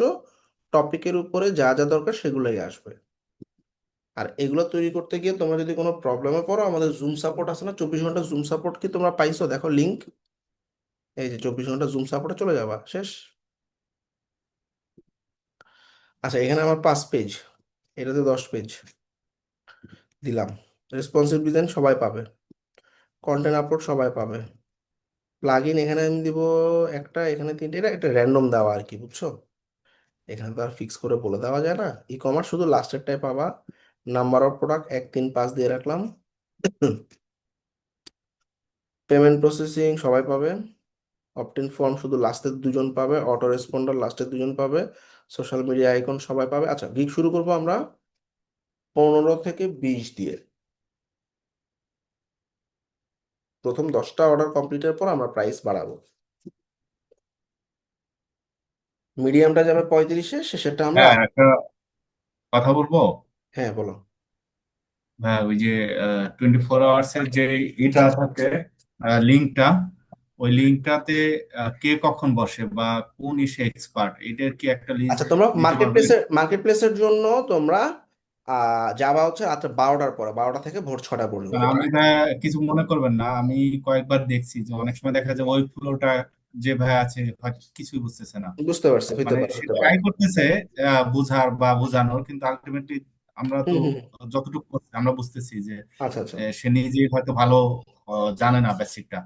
S1: টপিকের উপরে যা যা দরকার সেগুলোই আসবে। আর এগুলো তৈরি করতে গিয়ে তোমরা যদি কোনো প্রবলেমে পড়ো, আমাদের জুম সাপোর্ট আছে না, 24 ঘন্টা জুম সাপোর্ট, কি তোমরা পাইছো? দেখো লিংক, এই যে 24 ঘন্টা জুম সাপোর্টে চলে যাবা, শেষ। আচ্ছা, এখানে আমার 5 পেজ, এটাতে 10 পেজ দিলাম। রেসপন্সিভ ডিজাইন সবাই পাবে, কন্টেন্ট আপলোড সবাই পাবে, প্লাগ ইন এখানে আমি দিব একটা, এখানে 3টে, এটা একটা র্যান্ডম দেওয়া আর কি, বুঝছো? এখানে তো আর ফিক্স করে বলে দেওয়া যায় না। ই কমার্স শুধু লাস্টেরটাই পাবা। নাম্বার অফ প্রোডাক্ট 1, 3, 5 দিয়ে রাখলাম। পেমেন্ট প্রসেসিং সবাই পাবে, অপটিন ফর্ম শুধু লাস্টের 2জন পাবে, অটো রেসপন্ডার লাস্টের 2জন পাবে, সোশ্যাল মিডিয়া আইকন সবাই পাবে। আচ্ছা, গিগ শুরু করবো আমরা 15 থেকে 20 দিয়ে। প্রথম 10টা অর্ডার কমপ্লিটের পর আমরা প্রাইস বাড়াবো। মিডিয়ামটা যাবে 35-এ, শেষেরটা আমরা
S2: হ্যাঁ, একটা কথা বলবো।
S1: হ্যাঁ বলো।
S2: হ্যাঁ, ওই যে 24 আওয়ার্স এর যে এটা থাকে, লিঙ্কটা, ওই লিঙ্কটাতে কে কখন বসে বা কোন ইসে এক্সপার্ট, এটার কি একটা লিস্ট
S1: আচ্ছা, তোমরা
S2: দিতে
S1: মার্কেট
S2: পারবে?
S1: প্লেসের জন্য তোমরা যাবা হচ্ছে রাত্রে 12টার পরে, 12টা থেকে ভোর 6টা পর্যন্ত।
S2: কারণ আমি ভাই, কিছু মনে করবেন না, আমি কয়েকবার দেখছি যে অনেক সময় দেখা যায় ওই ফ্লোটা যে ভাই আছে হয়তো কিছুই বুঝতেছে না।
S1: বুঝতে পারছি, হইতে
S2: মানে
S1: পারে,
S2: সে
S1: হইতে পারে।
S2: ট্রাই করতেছে বুঝার বা বোঝানোর, কিন্তু আলটিমেটলি আমরা
S1: হুম
S2: তো
S1: হুম হুম।
S2: যতটুকু করছি আমরা বুঝতেছি যে
S1: আচ্ছা আচ্ছা,
S2: সে নিজেই হয়তো ভালো জানে না বেসিকটা।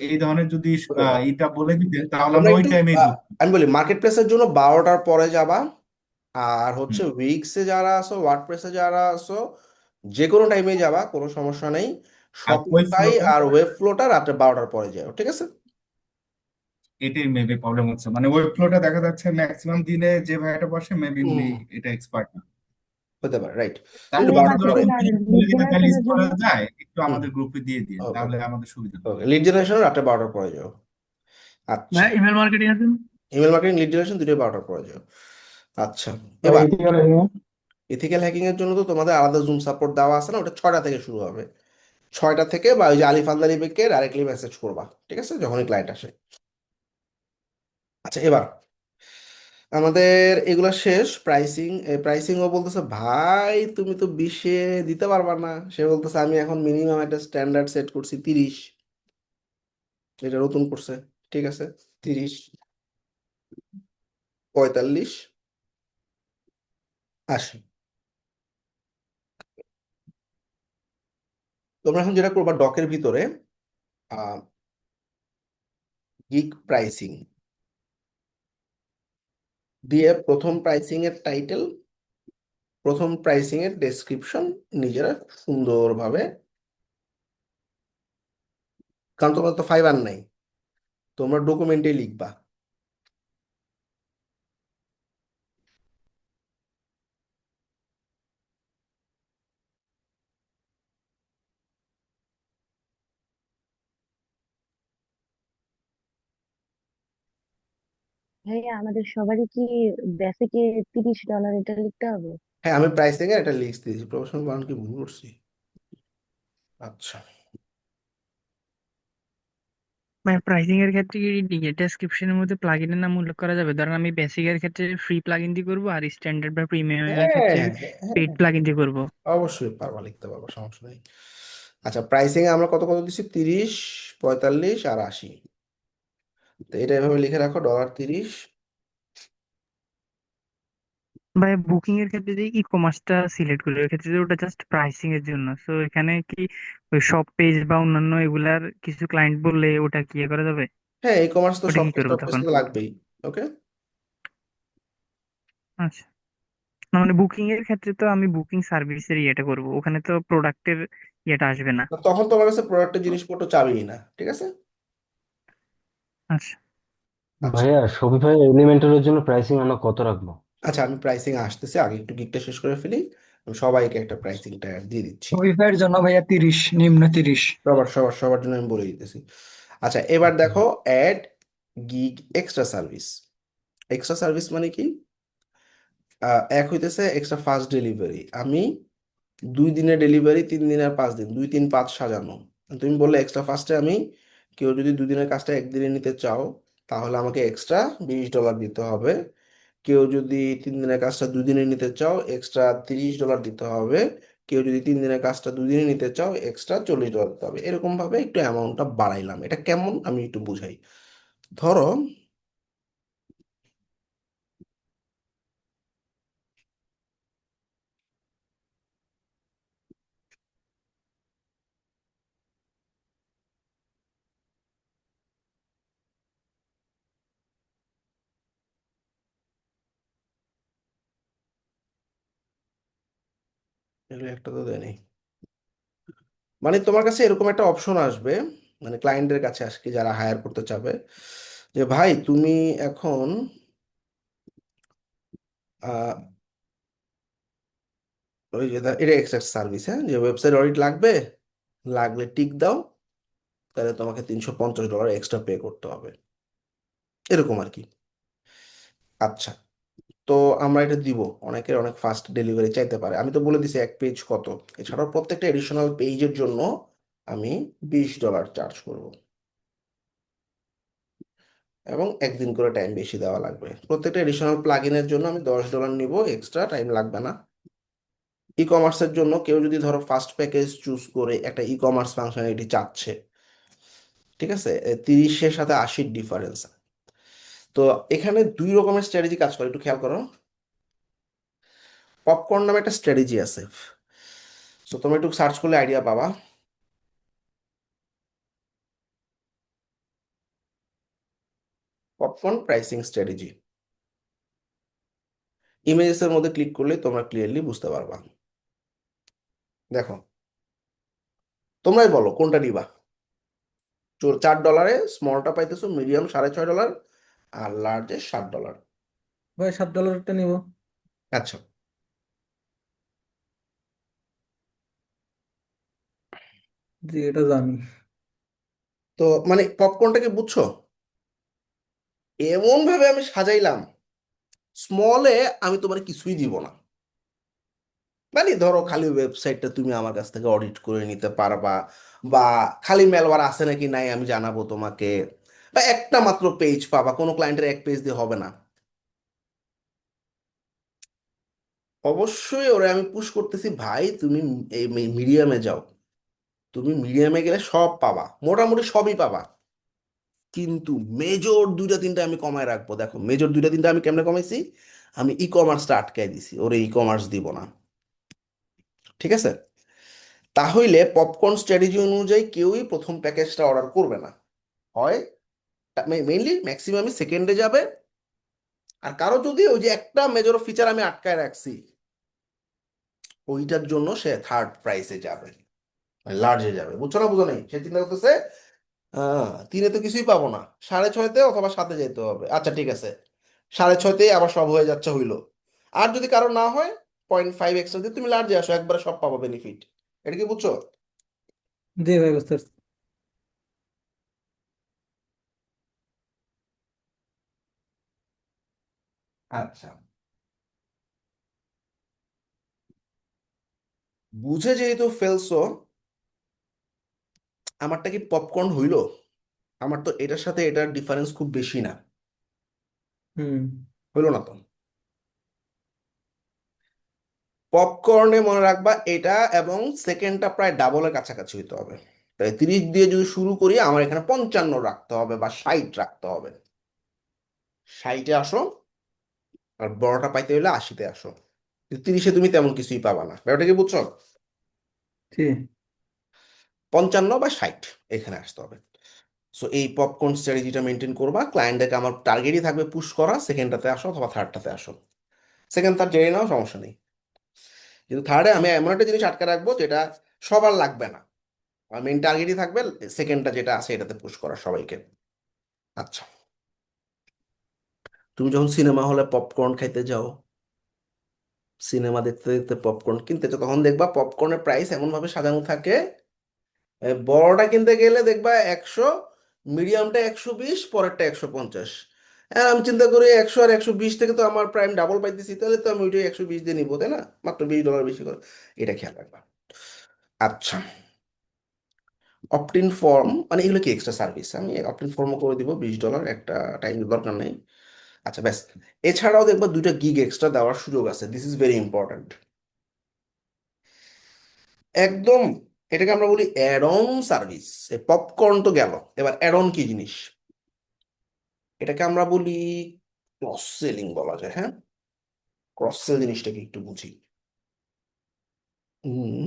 S2: এই ধরনের যদি
S1: হতে পারে।
S2: এটা বলে দিতেন তাহলে
S1: তোমরা
S2: আমরা ওই
S1: একটু
S2: টাইমেই ঢুকতাম।
S1: আমি বলি মার্কেট প্লেসের জন্য 12টার পরে যাবা, আর হচ্ছে
S2: হুম।
S1: উইক্সে যারা আসো, ওয়ার্ডপ্রেসে যারা আসো, যে কোনো টাইমে যাবা, কোনো সমস্যা নেই।
S2: আর ওই
S1: শপিফাই
S2: ফ্লোটা,
S1: আর ওয়েব ফ্লোটা রাত্রে 12টার পরে যাও, ঠিক আছে?
S2: এটাই মেবি প্রবলেম হচ্ছে, মানে ওই ফ্লোটা দেখা যাচ্ছে ম্যাক্সিমাম দিনে যে ভাইয়াটা বসে মেবি উনি
S1: হুম,
S2: এটা এক্সপার্ট না।
S1: হতে পারে, রাইট। তুমি
S2: তাহলে
S1: একটু
S3: তাহলে
S1: 12টার পরে
S2: যদি
S3: মার্কেটিং আর
S2: লিঙ্ক বলে
S3: লিড
S2: দিতে তাহলে
S3: জেনারেশনের
S2: use
S3: জন্য
S2: করা যায়, একটু
S1: হুম,
S2: আমাদের গ্রুপে দিয়ে দিন,
S1: ওকে
S2: তাহলে আমাদের সুবিধা হবে।
S1: ওকে, লিড জেনারেশন রাত্রে 12টার পরে যাও। আচ্ছা,
S7: ভাই ইমেল মার্কেটিং এর জন্য
S1: ইমেল মার্কেটিং, লিড জেনারেশন দুটোই 12টার পরে যাও। আচ্ছা, এবার এথিক্যাল হ্যাকিং এর জন্য তো তোমাদের আলাদা জুম সাপোর্ট দেওয়া আছে না, ওটা 6টা থেকে শুরু হবে। 6টা থেকে, বা ওই যে আলিফ আল্লাহ লিবিকে ডাইরেক্টলি মেসেজ করবা, ঠিক আছে, যখনই ক্লায়েন্ট আসে। আচ্ছা, এবার আমাদের এগুলা শেষ। প্রাইসিং ও বলতেছে ভাই তুমি তো 20-এ দিতে পারবা না। সে বলতেছে আমি এখন মিনিমাম একটা স্ট্যান্ডার্ড সেট করছি 30। এটা নতুন করছে। ঠিক আছে, 30, 45, 80। তোমরা এখন যেটা করবা ডকের ভিতরে গিগ প্রাইসিং দিয়ে প্রথম প্রাইসিং এর টাইটেল, প্রথম প্রাইসিং এর ডেসক্রিপশন নিজেরা সুন্দরভাবে, কারণ তোমরা তো ফাইবার নাই, তোমরা ডকুমেন্টে লিখবা।
S3: ভাইয়া আমাদের সবারই কি বেসিকে $30 এটা লিখতে হবে?
S1: হ্যাঁ, আমি প্রাইসিং এর একটা লিস্ট দিয়েছি। প্রফেশনাল বানান কি ভুল করছি? আচ্ছা,
S7: মানে প্রাইসিং এর ক্ষেত্রে কি ডেসক্রিপশনের মধ্যে প্লাগইনের নাম উল্লেখ করা যাবে? ধরেন আমি বেসিক এর ক্ষেত্রে ফ্রি প্লাগইন দিয়ে করবো, আর স্ট্যান্ডার্ড বা প্রিমিয়াম এর
S1: হ্যাঁ
S7: ক্ষেত্রে
S1: হ্যাঁ
S7: পেইড
S1: হ্যাঁ,
S7: প্লাগইন দিয়ে করবো।
S1: অবশ্যই পারবা, লিখতে পারবা, সমস্যা নেই। আচ্ছা, প্রাইসিং এ আমরা কত কত দিচ্ছি? 30, 45 আর 80। তো এটা এভাবে লিখে রাখো, $30।
S7: ভাই বুকিং এর ক্ষেত্রে যে ই কমার্সটা সিলেক্ট করি, ওই ক্ষেত্রে যে ওটা জাস্ট প্রাইসিং এর জন্য, সো এখানে কি ওই শপ পেজ বা অন্যান্য এগুলার কিছু ক্লায়েন্ট বললে ওটা কি ইয়ে করা যাবে?
S1: হ্যাঁ, ই কমার্স তো
S7: ওটা
S1: সব
S7: কি
S1: পেজ
S7: করবো
S1: টপ পেজ
S7: তখন?
S1: তো লাগবেই। ওকে।
S7: আচ্ছা, না মানে বুকিং এর ক্ষেত্রে তো আমি বুকিং সার্ভিসের ইয়েটা করব, ওখানে তো প্রোডাক্টের ইয়েটা আসবে না।
S1: তখন তোমার কাছে প্রোডাক্টের জিনিসপত্র চাবেই না, ঠিক আছে।
S7: আচ্ছা।
S1: আচ্ছা
S9: ভাইয়া শপিফাই এলিমেন্টরের জন্য প্রাইসিং আমরা কত রাখবো?
S1: আচ্ছা, আমি প্রাইসিং আসতেছি, আগে একটু গিকটা শেষ করে ফেলি। আমি সবাইকে একটা প্রাইসিংটা দিয়ে দিচ্ছি।
S8: শপিফাইয়ের জন্য ভাইয়া 30, নিম্ন 30।
S1: সবার সবার সবার জন্য আমি বলে দিতেছি। আচ্ছা, এবার দেখো, add gig extra service. Extra service মানে কি? এক হইতেছে এক্সট্রা ফাস্ট ডেলিভারি। আমি 2 দিনের ডেলিভারি, 3 দিন আর 5 দিন, 2, 3, 5 সাজানো। তুমি বললে এক্সট্রা ফাস্টে আমি, কেউ যদি 2 দিনের কাজটা একদিনে নিতে চাও তাহলে আমাকে এক্সট্রা $20 দিতে হবে। কেউ যদি 3 দিনের কাজটা 2 দিনে নিতে চাও এক্সট্রা $30 দিতে হবে। কেউ যদি 3 দিনের কাজটা 2 দিনে নিতে চাও এক্সট্রা $40 দিতে হবে। এরকম ভাবে একটু অ্যামাউন্টটা বাড়াইলাম। এটা কেমন আমি একটু বুঝাই। ধরো এগুলো একটা তো দেয়নি, মানে তোমার কাছে এরকম একটা অপশন আসবে, মানে ক্লায়েন্টের কাছে আসবে যারা হায়ার করতে চাবে, যে ভাই তুমি এখন আহ, ওই যে এটা এক্সট্রা সার্ভিস, হ্যাঁ, যে ওয়েবসাইট অডিট লাগবে, লাগলে টিক দাও, তাহলে তোমাকে $350 এক্সট্রা পে করতে হবে, এরকম আর কি। আচ্ছা, তো আমরা এটা দিব। অনেকের অনেক ফাস্ট ডেলিভারি চাইতে পারে, আমি তো বলে দিছি এক পেজ কত। এছাড়াও প্রত্যেকটা এডিশনাল পেজের জন্য আমি $20 চার্জ করব, এবং একদিন করে টাইম বেশি দেওয়া লাগবে। প্রত্যেকটা এডিশনাল প্লাগ ইনের জন্য আমি $10 নিব, এক্সট্রা টাইম লাগবে না। ই কমার্সের জন্য কেউ যদি ধরো ফার্স্ট প্যাকেজ চুজ করে একটা ই কমার্স ফাংশনালিটি চাচ্ছে, ঠিক আছে, 30-এর সাথে 80-র ডিফারেন্স। তো এখানে 2 রকমের স্ট্র্যাটেজি কাজ করে, একটু খেয়াল করো। পপকর্ন নামে একটা স্ট্র্যাটেজি আছে, তো তোমরা একটু সার্চ করলে আইডিয়া পাবা। পপকর্ন প্রাইসিং স্ট্র্যাটেজি, ইমেজেসের মধ্যে ক্লিক করলে তোমরা ক্লিয়ারলি বুঝতে পারবা। দেখো, তোমরাই বলো কোনটা নিবা। $4 স্মলটা পাইতেছো, মিডিয়াম $6.5, আর লার্জে $7।
S10: ভাই $7টা নিব।
S1: আচ্ছা,
S10: জি এটা জানি।
S1: তো মানে পপকর্নটাকে বুঝছো, এমন ভাবে আমি সাজাইলাম, স্মলে আমি তোমার কিছুই দিব না। মানে ধরো খালি ওয়েবসাইটটা তুমি আমার কাছ থেকে অডিট করে নিতে পারবা, বা খালি মেলওয়্যার আছে নাকি নাই আমি জানাবো তোমাকে, বা একটা মাত্র পেজ পাবা, কোনো ক্লায়েন্টের এক পেজ দিয়ে হবে না। অবশ্যই ওরে আমি পুশ করতেছি, ভাই তুমি এই মিডিয়ামে যাও, তুমি মিডিয়ামে গেলে সব পাবা, মোটামুটি সবই পাবা, কিন্তু মেজর দুইটা তিনটা আমি কমায় রাখবো। দেখো মেজর দুইটা তিনটা আমি কেমনে কমাইছি, আমি ই কমার্সটা আটকাই দিছি, ওরে ই কমার্স দিব না। ঠিক আছে, তাহলে পপকর্ন স্ট্র্যাটেজি অনুযায়ী কেউই প্রথম প্যাকেজটা অর্ডার করবে না, হয় মেইনলি ম্যাক্সিমামই সেকেন্ডে যাবে, আর কারো যদি ওই যে একটা মেজর ফিচার আমি আটকায় রাখছি ওইটার জন্য সে থার্ড প্রাইসে যাবে, লার্জে যাবে। বুঝছো না, বুঝো নাই, সে চিন্তা করতেছে তিনে তো কিছুই পাবো না, 6.5-তে অথবা 7-এ যেতে হবে। আচ্ছা ঠিক আছে, 6.5-তেই আবার সব হয়ে যাচ্ছে হইলো। আর যদি কারো না হয় 0.5 এক্সট্রা দিয়ে তুমি লার্জে আসো, একবারে সব পাবো বেনিফিট। এটা কি বুঝছো?
S10: জি ভাই, বুঝতে পারছি।
S1: আচ্ছা, বুঝে যেহেতু ফেলছো, আমারটা কি পপকর্ন হইলো? আমার তো এটার সাথে এটার ডিফারেন্স খুব বেশি না,
S10: হুম।
S1: হইলো না তো? পপকর্নে মনে রাখবা এটা এবং সেকেন্ডটা প্রায় ডাবলের কাছাকাছি হইতে হবে। তাই 30 দিয়ে যদি শুরু করি, আমার এখানে 55 রাখতে হবে বা 60 রাখতে হবে। 60-এ আসো, আর বড়টা পাইতে হলে 80-তে আসো। 30-এ তুমি তেমন কিছুই পাবা না, ব্যাপারটা কি বুঝছো?
S10: জি।
S1: 55 বা 60 এখানে আসতে হবে। সো এই পপকর্ন স্ট্র্যাটেজিটা মেনটেন করবা, ক্লায়েন্টকে আমার টার্গেটই থাকবে পুশ করা, সেকেন্ডটাতে আসো অথবা থার্ডটাতে আসো। সেকেন্ড থার্ড জেনে নাও, সমস্যা নেই, কিন্তু থার্ডে আমি এমন একটা জিনিস আটকে রাখবো যেটা সবার লাগবে না, আর মেইন টার্গেটই থাকবে সেকেন্ডটা যেটা আছে এটাতে পুশ করা সবাইকে। আচ্ছা, তুমি যখন সিনেমা হলে পপকর্ন খাইতে যাও, সিনেমা দেখতে দেখতে পপকর্ন কিনতে চাও, তখন দেখবা পপকর্নের প্রাইস এমন ভাবে সাজানো থাকে, বড়টা কিনতে গেলে দেখবা 100, মিডিয়ামটা 120, পরেরটা 150। হ্যাঁ, আমি চিন্তা করি 100 আর 120 থেকে তো আমার প্রাইম ডাবল পাইতেছি, তাহলে তো আমি ওইটাই 120 দিয়ে নিবো, তাই না? মাত্র $20 বেশি করে, এটা খেয়াল রাখবা। আচ্ছা, অপটিন ফর্ম মানে এগুলো কি এক্সট্রা সার্ভিস, আমি অপটিন ফর্মও করে দিব $20, একটা টাইম দরকার নেই। আচ্ছা ব্যাস, এছাড়াও দেখবা দুইটা গিগ এক্সট্রা দেওয়ার সুযোগ আছে, দিস ইজ ভেরি ইম্পর্ট্যান্ট একদম। এটাকে আমরা বলি অ্যাড অন সার্ভিস। পপকর্ন তো গেল, এবার অ্যাড অন কি জিনিস, এটাকে আমরা বলি ক্রস সেলিং বলা যায়। হ্যাঁ, ক্রস সেল জিনিসটাকে একটু বুঝি। হুম,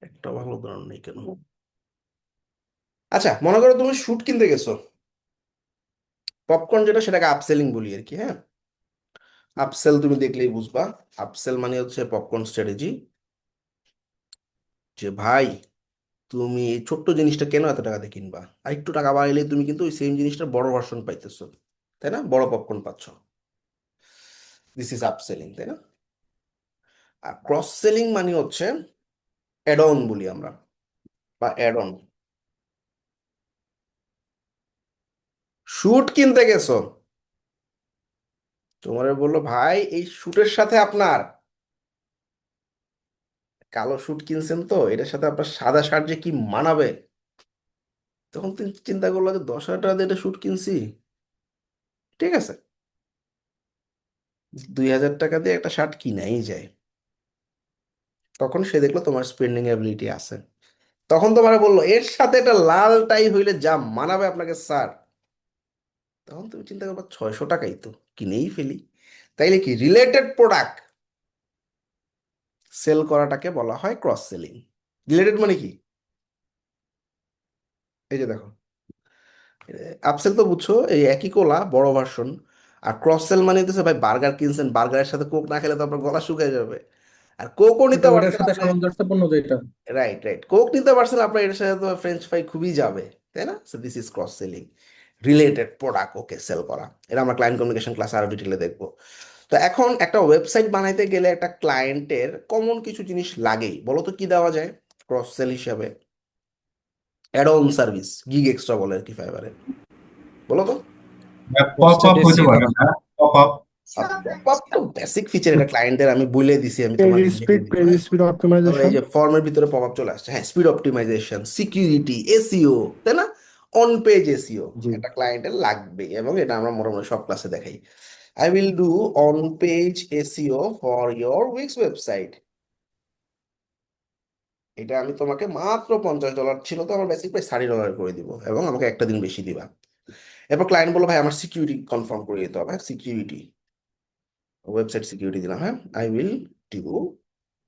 S1: একটা ভালো উদাহরণ নেই কেন? আচ্ছা, মনে করো তুমি শুট কিনতে গেছো, পপকর্ন যেটা সেটাকে আপসেলিং বলি আর কি। হ্যাঁ, আপসেল তুমি দেখলেই বুঝবা, আপসেল মানে হচ্ছে পপকর্ন স্ট্র্যাটেজি, যে ভাই তুমি এই ছোট্ট জিনিসটা কেন এত টাকা দিয়ে কিনবা, আর একটু টাকা বাড়াইলে তুমি কিন্তু ওই সেম জিনিসটা বড় ভার্সন পাইতেছো, তাই না? বড় পপকর্ন পাচ্ছ, দিস ইজ আপসেলিং, তাই না? আর ক্রস সেলিং মানে হচ্ছে অ্যাড অন বলি আমরা, বা অ্যাড অন। শুট কিনতে গেছো, তোমারে বললো ভাই এই শুটের সাথে আপনার, কালো শুট কিনছেন তো এটার সাথে আপনার সাদা শার্ট যে কি মানাবে, তখন তুমি চিন্তা করলো যে 10,000 টাকা দিয়ে এটা শুট কিনছি, ঠিক আছে, 2,000 টাকা দিয়ে একটা শার্ট কিনাই যায়। তখন সে দেখলো তোমার স্পেন্ডিং অ্যাবিলিটি আছে, তখন তোমার বললো এর সাথে একটা লাল টাই হইলে যা মানাবে আপনাকে স্যার, তখন তুমি চিন্তা করবে 600 টাকাই তো, কিনেই ফেলি। তাইলে কি রিলেটেড প্রোডাক্ট সেল করাটাকে বলা হয় ক্রস সেলিং। রিলেটেড মানে কি, এই যে দেখো, আপসেল তো বুঝছো, এই একই কোলা বড় ভার্সন, আর ক্রস সেল মানে হচ্ছে ভাই বার্গার কিনছেন, বার্গারের সাথে কোক না খেলে তো আপনার গলা শুকিয়ে যাবে, আর কোকও নিতে
S10: এটা ওইটার
S1: পারছেন
S10: সাথে
S1: আপনি।
S10: সামঞ্জস্যপূর্ণ যেটা।
S1: রাইট রাইট, কোক নিতে পারছেন আপনার, এটার সাথে তো ফ্রেঞ্চ ফ্রাই খুবই যাবে, তাই না? So this is cross selling, related product ওকে সেল করা। এটা আমরা ক্লায়েন্ট কমিউনিকেশন ক্লাস আরো ডিটেলে দেখবো। তো এখন একটা ওয়েবসাইট বানাইতে গেলে একটা ক্লায়েন্টের কমন কিছু জিনিস লাগেই, বলো তো কি দেওয়া যায় ক্রস সেল হিসাবে? Add on service, gig extra বলে আর কি ফাইবারে, বলো তো।
S2: পপ
S10: পোস্টেড
S2: আপ হইতে
S10: এসইও।
S2: পারে না? পপ আপ
S1: আর পপআপ তো বেসিক ফিচার, এটা ক্লায়েন্টদের আমি বলে দিছি, আমি
S6: পেজ
S1: তোমাকে
S6: স্পিড
S1: লিখে দিব, হ্যাঁ। ধরো এই
S6: অপটিমাইজেশন।
S1: যে ফর্মের ভিতরে পপআপ চলে আসছে, হ্যাঁ, স্পিড অপটিমাইজেশন, সিকিউরিটি, এসইও, তাই না? অন পেজ এসইও
S9: জি।
S1: এটা ক্লায়েন্টের লাগবে, এবং এটা আমরা মোটামুটি সব ক্লাসে দেখাই। I will do on page SEO for your weeks website. এটা আমি তোমাকে মাত্র $50 ছিল, তো আমার বেসিক প্রাইস $30 করে দিব, এবং আমাকে একটা দিন বেশি দিবা। এরপর ক্লায়েন্ট বললো, ভাই আমার সিকিউরিটি কনফার্ম করে দিতে হবে, সিকিউরিটি, ওয়েবসাইট সিকিউরিটি দিলাম, হ্যাঁ, I will do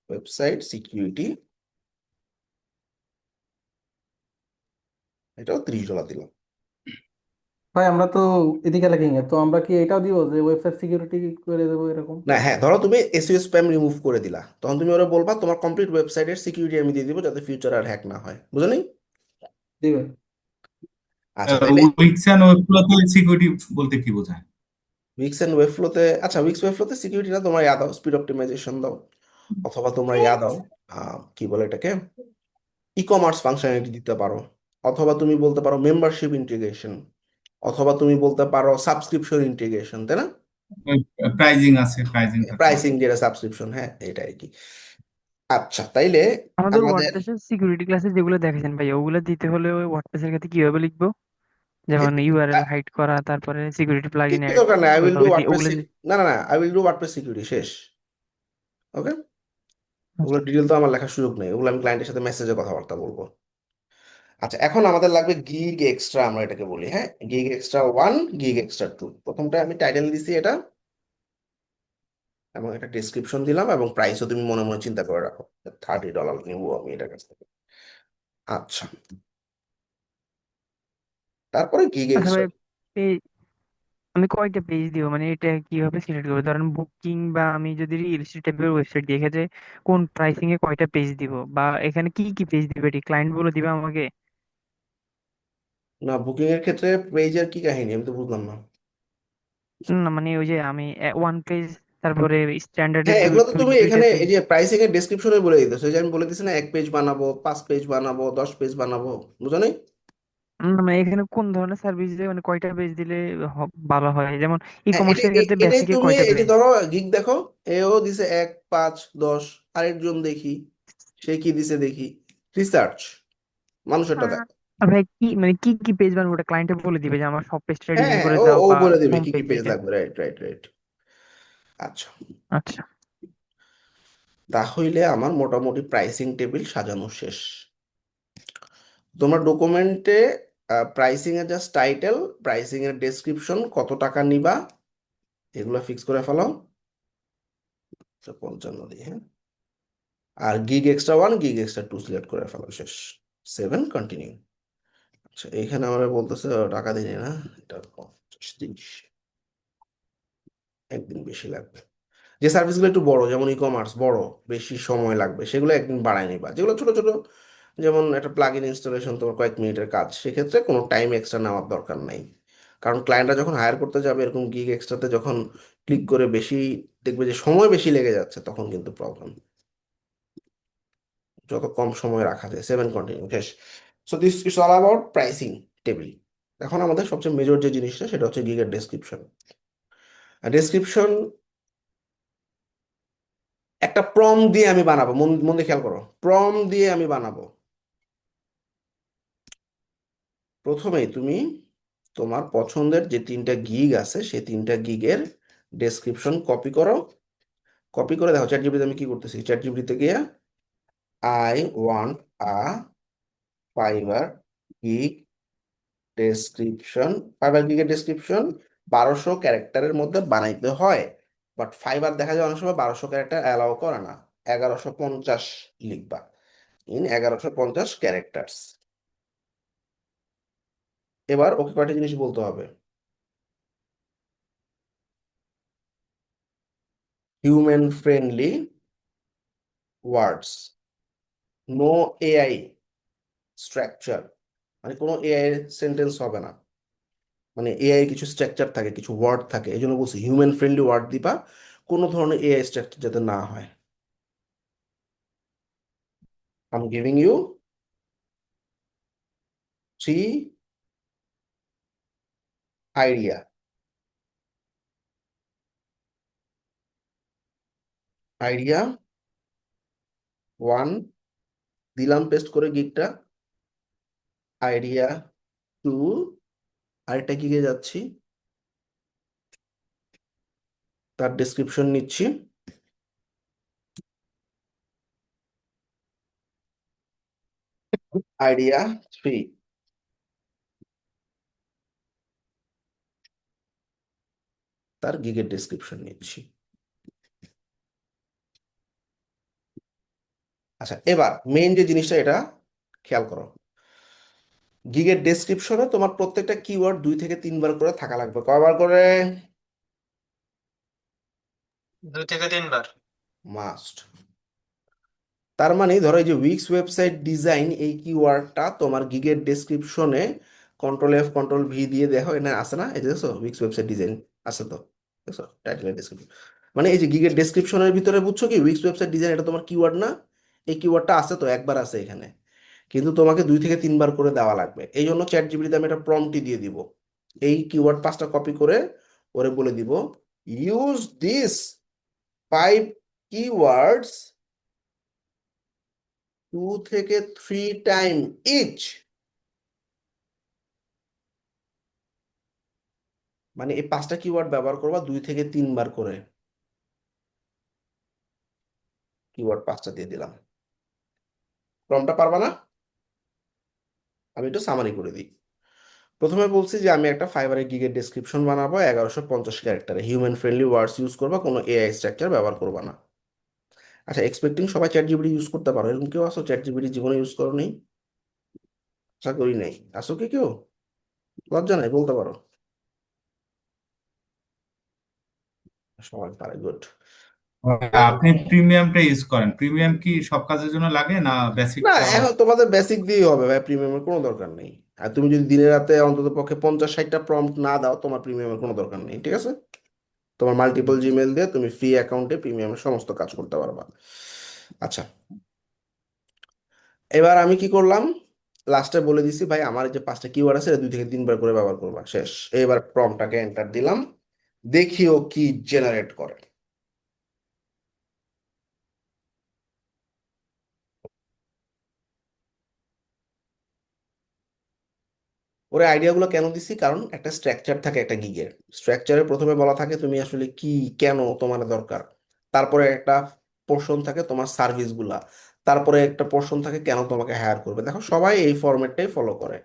S1: website security, এটাও $30 দিলাম।
S10: ভাই আমরা তো এদিকে ল্যাকিং এ, তো আমরা কি এটাও দিব যে ওয়েবসাইট সিকিউরিটি করে দেবো এরকম?
S1: না, হ্যাঁ, ধরো তুমি এসইও স্প্যাম রিমুভ করে দিলা, তখন তুমি ওরা বলবা তোমার কমপ্লিট ওয়েবসাইটের সিকিউরিটি আমি দিয়ে দিব, যাতে ফিউচার আর হ্যাক না হয়, বুঝো নি?
S10: দিবে।
S1: আচ্ছা, তাইলে
S2: উইক্স এন্ড ওয়েবফ্লোতে সিকিউরিটি বলতে কি বোঝায়?
S1: উইক্স এন্ড ওয়েবফ্লোতে, আচ্ছা, উইক্স ওয়েবফ্লোতে সিকিউরিটি না, তোমরা ইয়া দাও, স্পিড অপটিমাইজেশন দাও, অথবা তোমরা ইয়া দাও, কি বলে এটাকে, ই কমার্স ফাংশনালিটি দিতে পারো, অথবা তুমি বলতে পারো মেম্বারশিপ ইন্টিগ্রেশন, অথবা তুমি বলতে পারো সাবস্ক্রিপশন ইন্টিগ্রেশন, তাই না?
S2: প্রাইজিং আছে, প্রাইজিং থাকতে
S1: প্রাইসিং যেটা সাবস্ক্রিপশন, হ্যাঁ, এটা আর কি। আচ্ছা, তাইলে
S7: আমাদের
S1: আমাদের
S7: ওয়ার্ডপ্রেসের সিকিউরিটি ক্লাসে যেগুলো দেখেছেন ভাই, ওগুলো দিতে হলে ওই ওয়ার্ডপ্রেসের ক্ষেত্রে কিভাবে লিখবো? যেমন ইউআরএল হাইড করা, তারপরে সিকিউরিটি প্লাগইন
S1: কিছু
S7: অ্যাড,
S1: দরকার নেই, আই উইল ডু
S7: ওইভাবে
S1: ওয়ার্ডপ্রেস,
S7: ওগুলো
S1: না না না, I will do WordPress security, শেষ। ওকে, ওগুলো ডিটেল তো আমার লেখার সুযোগ নেই, ওগুলো আমি ক্লায়েন্টের সাথে মেসেজে কথাবার্তা বলবো। আচ্ছা, এখন আমাদের লাগবে গিগ এক্সট্রা, আমরা এটাকে বলি, হ্যাঁ, গিগ এক্সট্রা 1, গিগ এক্সট্রা 2। প্রথমটা আমি টাইটেল দিছি এটা, এবং একটা ডিসক্রিপশন দিলাম, এবং প্রাইসও তুমি মনে মনে চিন্তা করে রাখো, $30 নিবো আমি এটার কাছ থেকে। আচ্ছা, তারপরে গিগ
S7: আচ্ছা
S1: এক্সট্রা।
S7: ভাই, আমি কয়টা পেজ দিব, মানে এটা কিভাবে সিলেক্ট করবো? ধরেন বুকিং বা আমি যদি রিয়েল এস্টেট টাইপের ওয়েবসাইট দিয়ে, এক্ষেত্রে কোন প্রাইসিং এ কয়টা পেজ দিব, বা এখানে কি কি পেজ দিবে, এটি ক্লায়েন্ট বলে দিবে আমাকে?
S1: না, বুকিং এর ক্ষেত্রে পেজের কি কাহিনী আমি তো বুঝলাম না।
S7: না মানে ওই যে আমি ওয়ান পেজ, তারপরে স্ট্যান্ডার্ডের
S1: হ্যাঁ, এগুলো তো তুমি
S7: দুইটা
S1: এখানে
S7: পেজ।
S1: এই যে প্রাইসিং এর ডেসক্রিপশনে বলে দিতেছো, এই যে আমি বলে দিচ্ছি না, 1 পেজ বানাবো, 5 পেজ বানাবো, 10 পেজ বানাবো, বুঝো নাই?
S7: মানে এখানে কোন ধরনের সার্ভিস, মানে কয়টা পেজ দিলে ভালো হয়? যেমন ই
S1: হ্যাঁ,
S7: কমার্সের ক্ষেত্রে
S1: এটাই
S7: বেসিকে
S1: তুমি
S7: কয়টা
S1: এই যে
S7: পেজ?
S1: ধরো গিগ দেখো, এও দিছে 1, 5, 10, আরেকজন দেখি সে কি দিছে দেখি, রিসার্চ, মানুষেরটা দেখো।
S7: আর ভাই কি মানে কি কি পেজ বানাবো, ওটা ক্লায়েন্টে বলে দিবে যে আমার সব পেজটা
S1: হ্যাঁ
S7: ডিজাইন
S1: হ্যাঁ,
S7: করে
S1: ও
S7: দাও,
S1: ও
S7: বা
S1: বলে দিবে
S7: হোম
S1: কি কি
S7: পেজ
S1: পেজ
S7: যেটা?
S1: লাগবে, রাইট রাইট রাইট। আচ্ছা,
S7: আচ্ছা।
S1: তাহলে আমার মোটামুটি প্রাইসিং টেবিল সাজানো শেষ। তোমার ডকুমেন্টে প্রাইসিং এর জাস্ট টাইটেল, প্রাইসিং এর ডেসক্রিপশন, কত টাকা নিবা, এগুলো ফিক্স করে ফেলো। 55 দিয়ে, হ্যাঁ, আর gig extra 1, gig extra 2 select করে ফেলো, শেষ। 7, কন্টিনিউ। আচ্ছা, এখানে আমরা বলতেছে টাকা দিই না, এটা 50 একদিন বেশি লাগবে। যে সার্ভিসগুলো একটু বড়, যেমন ই কমার্স বড়, বেশি সময় লাগবে, সেগুলো একদিন বাড়ায় নিবা। যেগুলো ছোট ছোট, যেমন একটা প্লাগ ইন ইনস্টলেশন, তোমার কয়েক মিনিটের কাজ, সেক্ষেত্রে কোনো টাইম এক্সট্রা নেওয়ার দরকার নাই। কারণ ক্লায়েন্টরা যখন হায়ার করতে যাবে এরকম গিগ এক্সট্রাতে, যখন ক্লিক করে বেশি দেখবে যে সময় বেশি লেগে যাচ্ছে, তখন কিন্তু প্রবলেম। যত কম সময় রাখা যায়। 7, কন্টিনিউ, শেষ। So this is all about pricing table. এখন আমাদের সবচেয়ে মেজর যে জিনিসটা, সেটা হচ্ছে গিগের ডেসক্রিপশন। ডেসক্রিপশন একটা প্রম দিয়ে আমি বানাবো, মন মন দিয়ে খেয়াল করো, প্রম দিয়ে আমি বানাবো। প্রথমেই তুমি তোমার পছন্দের যে 3টা গিগ আছে, সেই 3টা গিগের ডেসক্রিপশন কপি করো। কপি করে দেখো চ্যাট জিপিটিতে আমি কি করতেছি, চ্যাট জিপিটিতে গিয়ে I want a Fiverr gig description, Fiverr গিগের ডেসক্রিপশন 1200 ক্যারেক্টারের মধ্যে বানাইতে হয়। বাট ফাইবার দেখা যায় অনেক সময় 1200 ক্যারেক্টার অ্যালাউ করে না, 1150 লিখবা, ইন 1150 ক্যারেক্টার্স। এবার ওকে কয়টা জিনিস বলতে হবে, হিউম্যান ফ্রেন্ডলি ওয়ার্ডস, নো এআই স্ট্রাকচার, মানে কোনো এআই সেন্টেন্স হবে না, মানে এআই কিছু স্ট্রাকচার থাকে, কিছু ওয়ার্ড থাকে, এই জন্য বলছি হিউম্যান ফ্রেন্ডলি ওয়ার্ড দিবা, কোনো ধরনের এআই স্ট্রাকচার যাতে না হয়। I am giving you 3 idea. Idea 1 দিলাম পেস্ট করে গিগটা, আইডিয়া 2 আরেকটা গিগে যাচ্ছি, তার ডেসক্রিপশন নিচ্ছি, আইডিয়া 3 তার গিগের ডেসক্রিপশন নিচ্ছি। আচ্ছা, এবার মেইন যে জিনিসটা এটা খেয়াল করো, গিগের ডেসক্রিপশনে তোমার প্রত্যেকটা কিওয়ার্ড 2 থেকে 3 বার করে থাকা লাগবে। কয়বার করে?
S11: 2 থেকে 3 বার।
S1: মাস্ট। তার মানে ধরো এই যে উইক্স ওয়েবসাইট ডিজাইন, এই কিওয়ার্ডটা তোমার গিগের ডেসক্রিপশনে কন্ট্রোল F, কন্ট্রোল V দিয়ে দেখো, এখানে আছে না? এই যে দেখছো উইক্স ওয়েবসাইট ডিজাইন আছে তো, দেখছো টাইটেলের ডেসক্রিপশন। মানে এই যে গিগের ডেসক্রিপশনের ভিতরে বুঝছো কি উইক্স ওয়েবসাইট ডিজাইন, এটা তোমার কিওয়ার্ড না? এই কিওয়ার্ডটা আছে তো, একবার আছে এখানে, কিন্তু তোমাকে 2 থেকে 3 বার করে দেওয়া লাগবে। এই জন্য চ্যাট জিপিটিতে আমি একটা প্রম্পটই দিয়ে দিব, এই কিওয়ার্ড 5টা কপি করে ওরে বলে দিব ইউজ দিস 5 keywords 2 থেকে 3 টাইম ইচ। মানে এই 5টা কিওয়ার্ড ব্যবহার করবা 2 থেকে 3 বার করে, কিওয়ার্ড 5টা দিয়ে দিলাম। প্রম্পটটা পারবা না? আমি একটু সামারি করে দিই। প্রথমে বলছি যে আমি একটা ফাইবারের গিগের ডেসক্রিপশন বানাবো 1150 ক্যারেক্টারে, হিউম্যান ফ্রেন্ডলি ওয়ার্ডস ইউজ করবা, কোনো এআই স্ট্রাকচার ব্যবহার করবা না। আচ্ছা, এক্সপেক্টিং সবাই চ্যাট জিপিটি ইউজ করতে পারো, এরকম কেউ আসো চ্যাট জিপিটি জীবনে ইউজ করো নেই? আশা করি নাই। আসো কি কেউ? লজ্জা নাই, বলতে পারো। সবাই পারে, গুড।
S2: আপনি প্রিমিয়ামটা ইউজ করেন, প্রিমিয়াম কি সব কাজের জন্য লাগে না
S1: না,
S2: বেসিকটা?
S1: এখন তোমাদের বেসিক দিয়েই হবে ভাই, প্রিমিয়ামের কোনো দরকার নেই। আর তুমি যদি দিনে রাতে অন্তত পক্ষে 50-60টা প্রম্পট না দাও, তোমার প্রিমিয়ামের কোনো দরকার নেই, ঠিক আছে? তোমার মাল্টিপল জিমেল দিয়ে তুমি ফ্রি অ্যাকাউন্টে প্রিমিয়ামের সমস্ত কাজ করতে পারবা। আচ্ছা, এবার আমি কি করলাম, লাস্টে বলে দিছি ভাই আমার এই যে 5টা কিওয়ার্ড আছে, এটা 2 থেকে 3 বার করে ব্যবহার করবা, শেষ। এবার প্রম্পটটাকে এন্টার দিলাম, দেখিও কি জেনারেট করে। ওরে আইডিয়াগুলো কেন দিছি? কারণ একটা স্ট্রাকচার থাকে একটা গিগের, স্ট্রাকচারে প্রথমে বলা থাকে তুমি আসলে কি, কেন তোমার দরকার, তারপরে একটা পোর্শন থাকে তোমার সার্ভিসগুলা, তারপরে একটা পোর্শন থাকে কেন তোমাকে হায়ার করবে। দেখো সবাই এই ফরম্যাটটাই ফলো করে।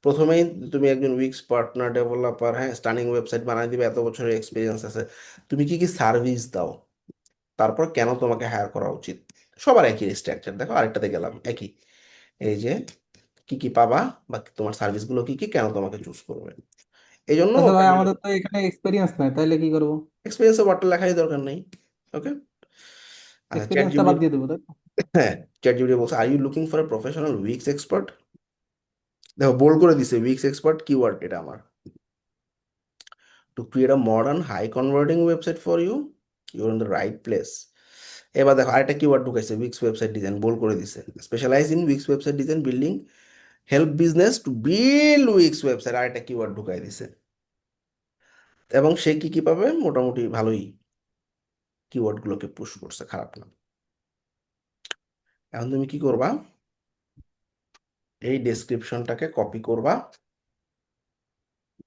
S1: প্রথমেই তুমি একজন উইক্স পার্টনার ডেভেলপার, হ্যাঁ, স্টানিং ওয়েবসাইট বানাই দিবে, এত বছরের এক্সপিরিয়েন্স আছে, তুমি কি কি সার্ভিস দাও, তারপর কেন তোমাকে হায়ার করা উচিত। সবার একই স্ট্রাকচার। দেখো আরেকটাতে গেলাম, একই, এই যে কি কি পাবা বা তোমার সার্ভিসগুলো কি কি, কেন তোমাকে চুজ করবে। এই জন্য
S10: আচ্ছা
S1: ওকে
S10: ভাই,
S1: আমি
S10: আমাদের তো এখানে এক্সপিরিয়েন্স নাই, তাইলে কি করবো?
S1: এক্সপিরিয়েন্স ওয়ার্ডটা লেখারই দরকার নেই। ওকে। আচ্ছা, চ্যাট
S10: এক্সপিরিয়েন্সটা বাদ
S1: জিপিটি,
S10: দিয়ে দেবো, তাই তো?
S1: হ্যাঁ, চ্যাট জিপিটি বলছে are you looking for a professional Wix expert. দেখো বোল্ড করে দিছে উইক্স এক্সপার্ট কিওয়ার্ড, এটা আমার, to create a modern high converting website for you, you are in the right place. এবার দেখো আরেকটা কিওয়ার্ড ঢুকাইছে, উইক্স ওয়েবসাইট ডিজাইন, বোল্ড করে দিছে, specialize in Wix website design building, help business to build Wix website, আরেকটা keyword ঢুকাই দিছে। এবং সে কি কি পাবে? মোটামুটি ভালোই কিওয়ার্ডগুলোকে পুশ করছে, খারাপ না। এখন তুমি কি করবা, এই ডেসক্রিপশনটাকে কপি করবা,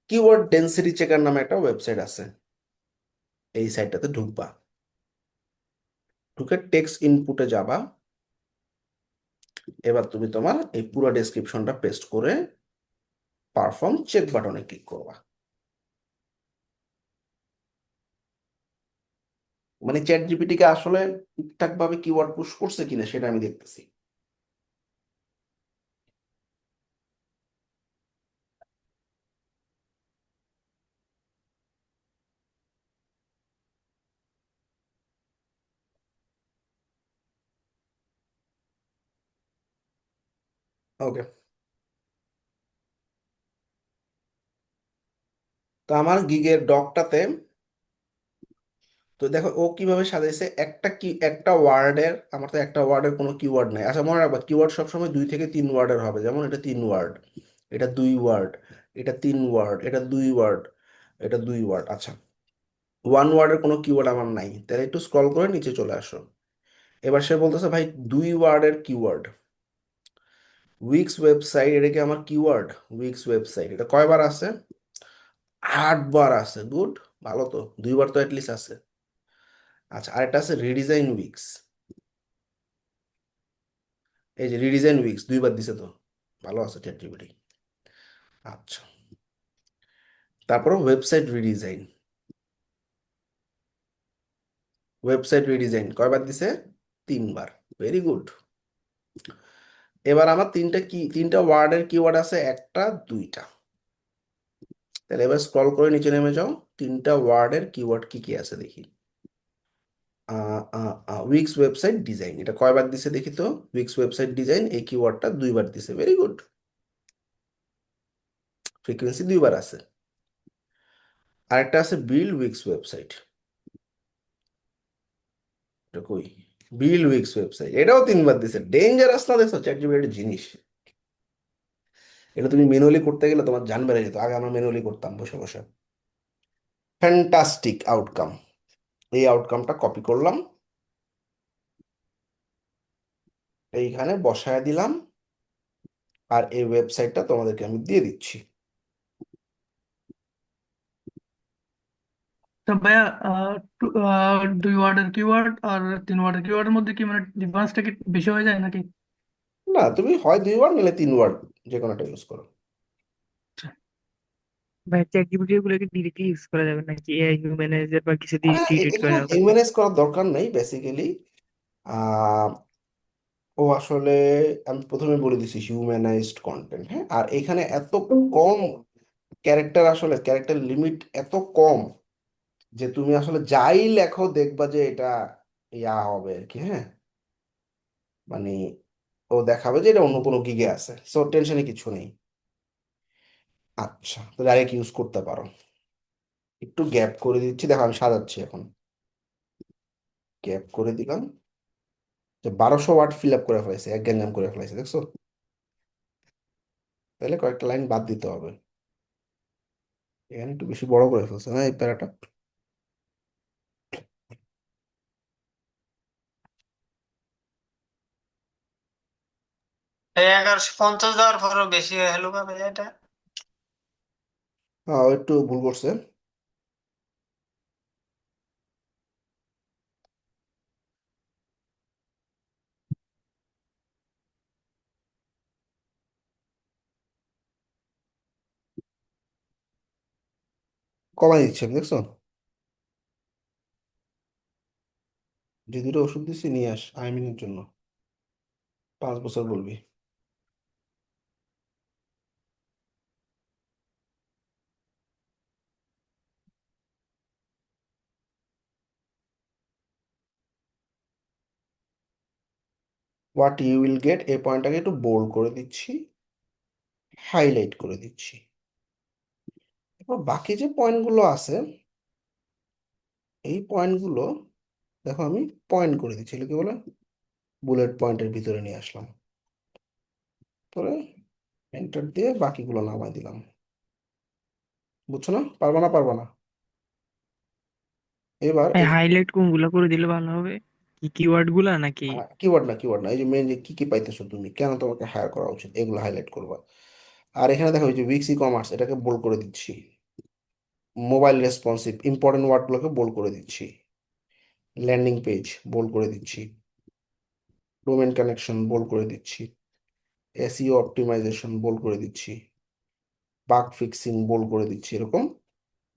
S1: কিওয়ার্ড ডেন্সিটি চেকার নামে একটা ওয়েবসাইট আছে, এই সাইটটাতে ঢুকবা, ঢুকে টেক্সট ইনপুটে যাবা। এবার তুমি তোমার এই পুরো ডেসক্রিপশনটা পেস্ট করে পারফর্ম চেক বাটনে ক্লিক করবা। মানে চ্যাট জিপিটি কে আসলে ঠিকঠাক ভাবে কিওয়ার্ড পুশ করছে কিনা সেটা আমি দেখতেছি। ওকে, তো আমার গিগের ডকটাতে, তো দেখো ও কিভাবে সাজাইছে, একটা ওয়ার্ডের, আমার তো একটা ওয়ার্ডের কোনো কিওয়ার্ড নাই। আচ্ছা, মনে রাখবা কিওয়ার্ড সবসময় 2 থেকে 3 ওয়ার্ডের হবে, যেমন এটা 3 ওয়ার্ড, এটা 2 ওয়ার্ড, এটা 3 ওয়ার্ড, এটা 2 ওয়ার্ড, এটা 2 ওয়ার্ড। আচ্ছা, 1 ওয়ার্ডের কোনো কিওয়ার্ড আমার নাই, তাহলে একটু স্ক্রল করে নিচে চলে আসো। এবার সে বলতেছে ভাই 2 ওয়ার্ডের কিওয়ার্ড উইক্স ওয়েবসাইট, এটা কি আমার কিওয়ার্ড? উইক্স ওয়েবসাইট এটা কয়বার আছে? 8 বার আছে। গুড, ভালো তো, 2 বার তো অ্যাটলিস্ট আছে। আচ্ছা, আরেকটা আছে রিডিজাইন উইক্স। এই যে রিডিজাইন উইক্স 2 বার দিছে তো, ভালো আছে চ্যাটজিপিটি। আচ্ছা, তারপর ওয়েবসাইট রিডিজাইন। ওয়েবসাইট রিডিজাইন কয়বার দিছে? 3 বার। Very good. এবার আমার তিনটা ওয়ার্ডের কিওয়ার্ড আছে, একটা দুইটা। তাহলে এবার স্ক্রল করে নিচে নেমে যাও, তিনটা ওয়ার্ডের কিওয়ার্ড কি কি আছে দেখি। উইক্স ওয়েবসাইট ডিজাইন, এটা কয়বার দিছে দেখি তো। উইক্স ওয়েবসাইট ডিজাইন এই কিওয়ার্ডটা 2 বার দিছে। ভেরি গুড, ফ্রিকোয়েন্সি 2 বার আছে। আরেকটা আছে বিল্ড উইক্স ওয়েবসাইট, এটা কই? বিল্ড উইক্স ওয়েবসাইট, এটাও 3 বার দিছে। ডেঞ্জারাস না? দেখছো চ্যাটজিপিটি জিনিস। এটা তুমি ম্যানুয়ালি করতে গেলে তোমার জান বেড়ে যেত। আগে আমরা ম্যানুয়ালি করতাম বসে বসে। Fantastic outcome. এই আউটকামটা কপি করলাম, এইখানে বসায় দিলাম, আর এই ওয়েবসাইটটা তোমাদেরকে আমি দিয়ে দিচ্ছি।
S12: তো ভাইয়া 2 ওয়ার্ডের কিওয়ার্ড আর 3 ওয়ার্ডের কিওয়ার্ডের মধ্যে কি মানে ডিফারেন্সটা কি বেশি হয়ে যায় নাকি?
S1: না, তুমি হয় 2 বার নাহলে 3 বার, যে কোনো একটা ইউজ করো।
S7: ভাই চ্যাট জিপিটি গুলো কি ডিরেক্টলি ইউজ করা যাবে নাকি এআই ম্যানেজার বা কিছু দিয়ে এডিট করে
S1: এখানে
S7: নেওয়া লাগবে?
S1: এমএনএস করার দরকার নেই বেসিক্যালি। আহ ও আসলে, আমি প্রথমে বলে দিছি হিউম্যানাইজড কন্টেন্ট, হ্যাঁ। আর এখানে এত কম ক্যারেক্টার, আসলে ক্যারেক্টার লিমিট এত কম যে তুমি আসলে যাই লেখো দেখবা যে এটা ইয়া হবে আর কি, হ্যাঁ। মানে ও দেখাবে যে এটা অন্য কোনো গিগে আছে, সো টেনশনে কিছু নেই। আচ্ছা, তো ডাইরেক্ট ইউজ করতে পারো। একটু গ্যাপ করে দিচ্ছি, দেখো আমি সাজাচ্ছি এখন। গ্যাপ করে দিলাম, যে 1200 ওয়ার্ড ফিল আপ করে ফেলাইছে, এক গ্যাঞ্জাম করে ফেলাইছে, দেখছো? তাহলে কয়েকটা লাইন বাদ দিতে হবে। এখানে একটু বেশি বড় করে ফেলছে না এই প্যারাটা?
S11: এই 1150 দেওয়ার পরও বেশি হয়ে গেল ভাইয়া এটা।
S1: হ্যাঁ, ও একটু ভুল করছে। কমাই দিচ্ছে আমি, দেখছো? যে দুটো ওষুধ দিচ্ছি নিয়ে আস আইমিনের জন্য, 5 বছর বলবি। হোয়াট ইউ উইল গেট, এই পয়েন্টটাকে একটু বোল্ড করে দিচ্ছি, হাইলাইট করে দিচ্ছি। এরপর বাকি যে পয়েন্টগুলো আছে, এই পয়েন্টগুলো দেখো আমি পয়েন্ট করে দিচ্ছি, কি বলে বুলেট পয়েন্টের ভিতরে নিয়ে আসলাম, পরে এন্টার দিয়ে বাকিগুলো নামাই দিলাম। বুঝছো না? পারবা না, পারবা না। এবার এই
S7: হাইলাইট কোনগুলা করে দিলে ভালো হবে? কি কিওয়ার্ড গুলা নাকি?
S1: কিওয়ার্ড না, কিওয়ার্ড না, এই যে মেন যে কি কি পাইতেছো তুমি, কেন তোমাকে হায়ার করা উচিত, এগুলো হাইলাইট করবা। আর এখানে দেখো এই যে উইক্স ই কমার্স, এটাকে বোল্ড করে দিচ্ছি। মোবাইল রেসপন্সিভ ইম্পর্টেন্ট ওয়ার্ডগুলোকে বোল্ড করে দিচ্ছি। ল্যান্ডিং পেজ বোল্ড করে দিচ্ছি। ডোমেন কানেকশন বোল্ড করে দিচ্ছি। এসইও অপটিমাইজেশন বোল্ড করে দিচ্ছি। বাগ ফিক্সিং বোল্ড করে দিচ্ছি। এরকম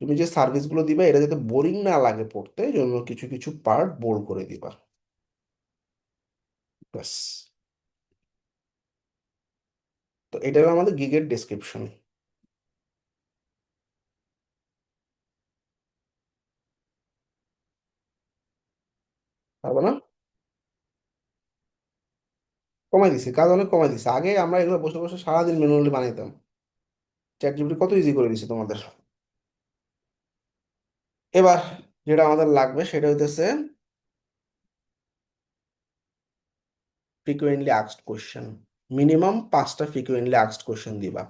S1: তুমি যে সার্ভিসগুলো দিবা, এটা যাতে বোরিং না লাগে পড়তে, এই জন্য কিছু কিছু পার্ট বোল্ড করে দিবা। ব্যাস। তো এটা হলো আমাদের গিগের ডেসক্রিপশন। পারবো না? কমাই দিছি, কাজ অনেক কমাই দিছি। আগে আমরা এগুলো বসে বসে সারাদিন ম্যানুয়ালি বানাইতাম, চ্যাট জিপিটি কত ইজি করে দিছে তোমাদের। এবার যেটা আমাদের লাগবে সেটা হইতেছে frequently asked question. মিনিমাম 5টা frequently asked question দিবা।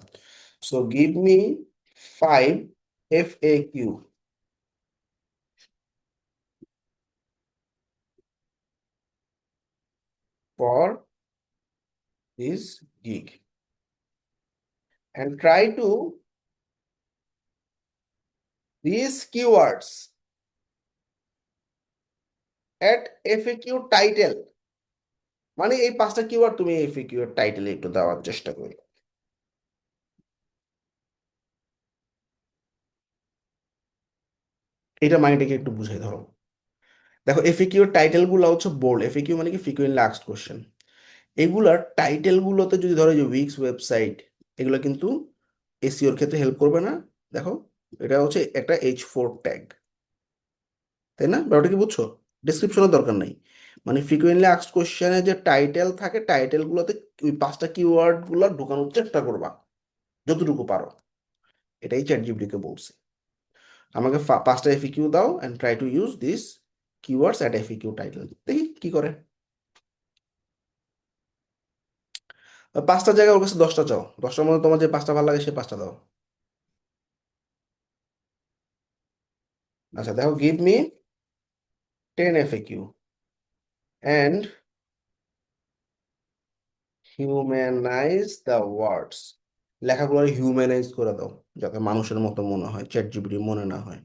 S1: So give me 5 FAQ. for this gig and try to these keywords at FAQ title, মানে এই 5টা কিওয়ার্ড তুমি FAQ এর টাইটেলে একটু দেওয়ার চেষ্টা করো। এটা মাইন্ডটাকে একটু বুঝে ধরো। দেখো FAQ এর টাইটেল গুলো হচ্ছে বোল্ড। FAQ মানে কি ফ্রিকুয়েন্টলি আস্কড কোশ্চেন। এগুলার টাইটেল গুলোতে যদি ধরো যে উইক্স ওয়েবসাইট, এগুলো কিন্তু এসইওর ক্ষেত্রে হেল্প করবে না। দেখো এটা হচ্ছে একটা H4 ট্যাগ, তাই না? ব্যাপারটা কি বুঝছো? ডিসক্রিপশনের দরকার নাই, মানে ফ্রিকুয়েন্টলি আস্কড কোশ্চেনে যে টাইটেল থাকে, টাইটেল গুলোতে ওই 5টা কিওয়ার্ড গুলো ঢোকানোর চেষ্টা করবা যতটুকু পারো। এটাই চ্যাটজিপিটি কে বলছে, আমাকে 5টা FAQ দাও and try to use this keywords at FAQ title. দেখি কি করে। 5টা জায়গায় ওর কাছে 10টা চাও, 10টার মধ্যে তোমার যে 5টা ভালো লাগে সে 5টা দাও। আচ্ছা দেখো, give me 10 FAQ and humanize the words। লেখাগুলো হিউম্যানাইজ করে দাও যাতে মানুষের মতো মনে হয়, চ্যাট জিপিটি মনে না হয়।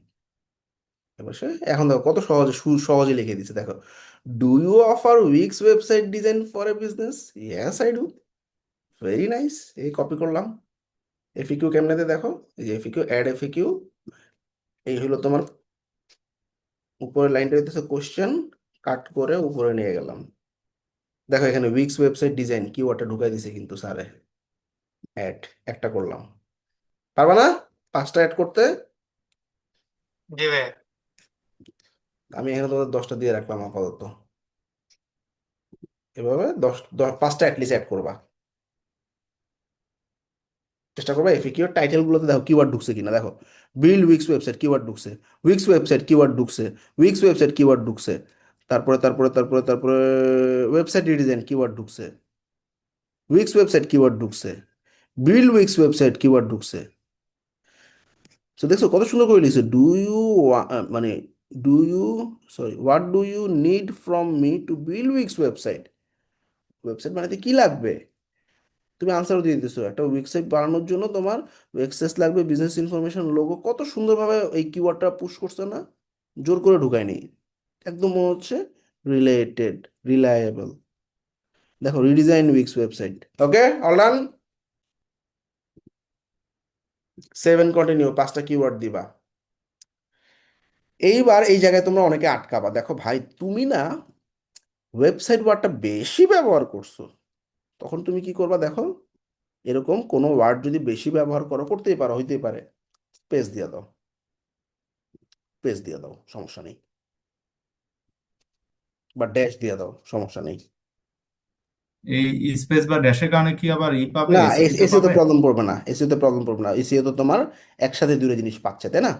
S1: এবার এখন দেখো কত সহজে সহজে লিখে দিচ্ছে। দেখো, do you offer Wix website design for a business? Yes I do. Very nice. এই কপি করলাম। FAQ কেমনে দেখো, এই যে FAQ অ্যাড FAQ, এই হলো তোমার উপরের লাইনটা হইতেছে কোশ্চেন, কাট করে উপরে নিয়ে গেলাম। দেখো এখানে উইক্স ওয়েবসাইট ডিজাইন কিওয়ার্ডটা ঢুকাই দিছে কিন্তু স্যারে। অ্যাড একটা করলাম, পারবা না 5টা অ্যাড করতে?
S11: জি ভাই।
S1: আমি এখানে তোমাদের 10টা দিয়ে রাখলাম আপাতত। এভাবে 5টা অ্যাটলিস্ট অ্যাড করবা, চেষ্টা করবা। FAQ টাইটেল গুলোতে দেখো কিওয়ার্ড ঢুকছে কিনা। দেখো, বিল্ড উইক্স ওয়েবসাইট কিওয়ার্ড ঢুকছে, উইক্স ওয়েবসাইট কিওয়ার্ড ঢুকছে, উইক্স ওয়েবসাইট কিওয়ার্ড ঢুকছে, তারপরে ওয়েবসাইট রিডিজাইন কিওয়ার্ড ঢুকছে, উইক্স ওয়েবসাইট কিওয়ার্ড ঢুকছে, বিল্ড উইক্স ওয়েবসাইট কিওয়ার্ড ঢুকছে। তো দেখছো কত সুন্দর করে লিখছে, ডু ইউ মানে do you sorry what do you need from me to build Wix website. Website বানাতে কি লাগবে তুমি আনসারও দিয়ে দিতেছো। একটা ওয়েবসাইট বানানোর জন্য তোমার অ্যাক্সেস লাগবে, বিজনেস ইনফরমেশন, লোগো। কত সুন্দরভাবে এই কিওয়ার্ডটা পুশ করছে না? জোর করে ঢুকায়নি, একদম মনে হচ্ছে রিলেটেড, রিলায়েবল। দেখো, রিডিজাইন উইক্স ওয়েবসাইট। ওকে, অল ডান। 7 কন্টিনিউ, 5টা কিওয়ার্ড দিবা। এইবার এই জায়গায় তোমরা অনেকে আটকাবা। দেখো ভাই, তুমি না ওয়েবসাইট ওয়ার্ডটা বেশি ব্যবহার করছো, তখন তুমি কি করবা? দেখো, এরকম কোনো ওয়ার্ড যদি বেশি ব্যবহার করো, করতেই পারো, হইতেই পারে, পেজ দিয়ে দাও, পেজ দিয়ে দাও, সমস্যা নেই, বা ড্যাশ দিয়ে দাও, সমস্যা নেই।
S2: এই স্পেস বা ড্যাশের কারণে কি আবার পাবে,
S1: না,
S2: এসইও
S1: এসিও তো
S2: পাবে?
S1: প্রবলেম পড়বে না, এসিও তো প্রবলেম পড়বে না। এসিও তো তোমার একসাথে দুটো জিনিস পাচ্ছে, তাই না?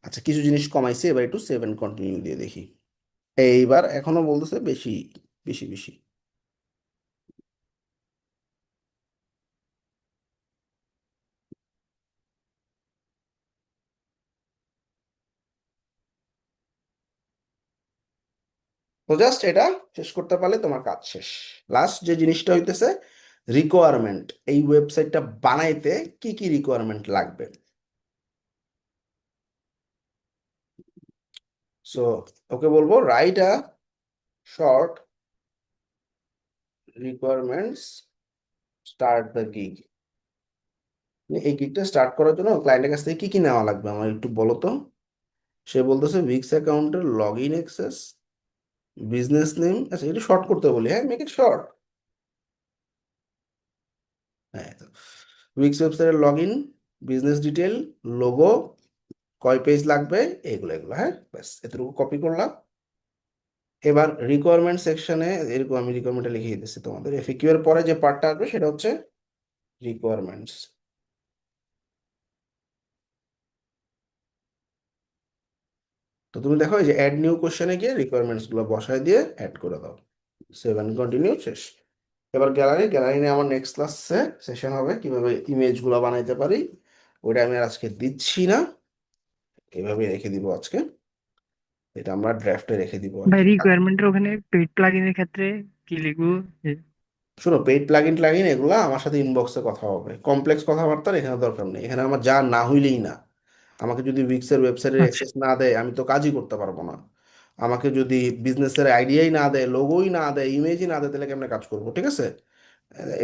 S1: আচ্ছা, কিছু জিনিস কমাইছে, এবার একটু 7 কন্টিনিউ দিয়ে দেখি। এইবার এখনো বলতেছে বেশি বেশি বেশি। তো জাস্ট এটা শেষ করতে পারলে তোমার কাজ শেষ। লাস্ট যে জিনিসটা হইতেছে রিকোয়ারমেন্ট। এই ওয়েবসাইটটা বানাইতে কি কি রিকোয়ারমেন্ট লাগবে। সো ওকে বলবো write a short requirements, start the gig. এই গিগটা স্টার্ট করার জন্য ক্লায়েন্টের কাছ থেকে কি কি নেওয়া লাগবে আমার একটু বলো তো। সে বলতেছে উইক্স অ্যাকাউন্টের log in access, business name. আচ্ছা, এটা শর্ট করতে বলি, হ্যাঁ, মেক ইট শর্ট। হ্যাঁ, উইক্স ওয়েবসাইটের log in, business detail, logo, কয় পেজ লাগবে, এগুলো এগুলো, হ্যাঁ, ব্যাস এতটুকু কপি করলাম। এবার রিকোয়ারমেন্ট সেকশনে এরকম আমি রিকোয়ারমেন্টটা লিখে দিতেছি তোমাদের। FAQ এর পরে যে পার্টটা আসবে সেটা হচ্ছে রিকোয়ারমেন্টস। তো তুমি দেখো, এই যে অ্যাড নিউ কোশ্চেনে গিয়ে রিকোয়ারমেন্টস গুলো বসায় দিয়ে অ্যাড করে দাও। 7 কন্টিনিউ, শেষ। এবার গ্যালারি নিয়ে আমার নেক্সট ক্লাসে সেশন হবে কিভাবে ইমেজ গুলো বানাইতে পারি। ওইটা আমি আর আজকে দিচ্ছি না, এভাবে রেখে দিব আজকে। এটা আমরা ড্রাফটে রেখে দিব আর
S7: ভাই
S1: কি।
S7: রিকোয়ারমেন্টের ওখানে পেইড প্লাগইনের ক্ষেত্রে কি কি লিখবো?
S1: শোনো, পেইড প্লাগইন ট্লাগইন এগুলা আমার সাথে ইনবক্সে কথা হবে, কমপ্লেক্স কথাবার্তার এখানে দরকার নেই। এখানে আমার যা না হইলেই না। আমাকে যদি উইক্সের ওয়েবসাইটের
S7: আচ্ছা,
S1: অ্যাক্সেস না দেয় আমি তো কাজই করতে পারবো না। আমাকে যদি বিজনেসের আইডিয়াই না দেয়, লোগোই না দেয়, ইমেজই না দেয়, তাহলে কেমনে কাজ করবো? ঠিক আছে।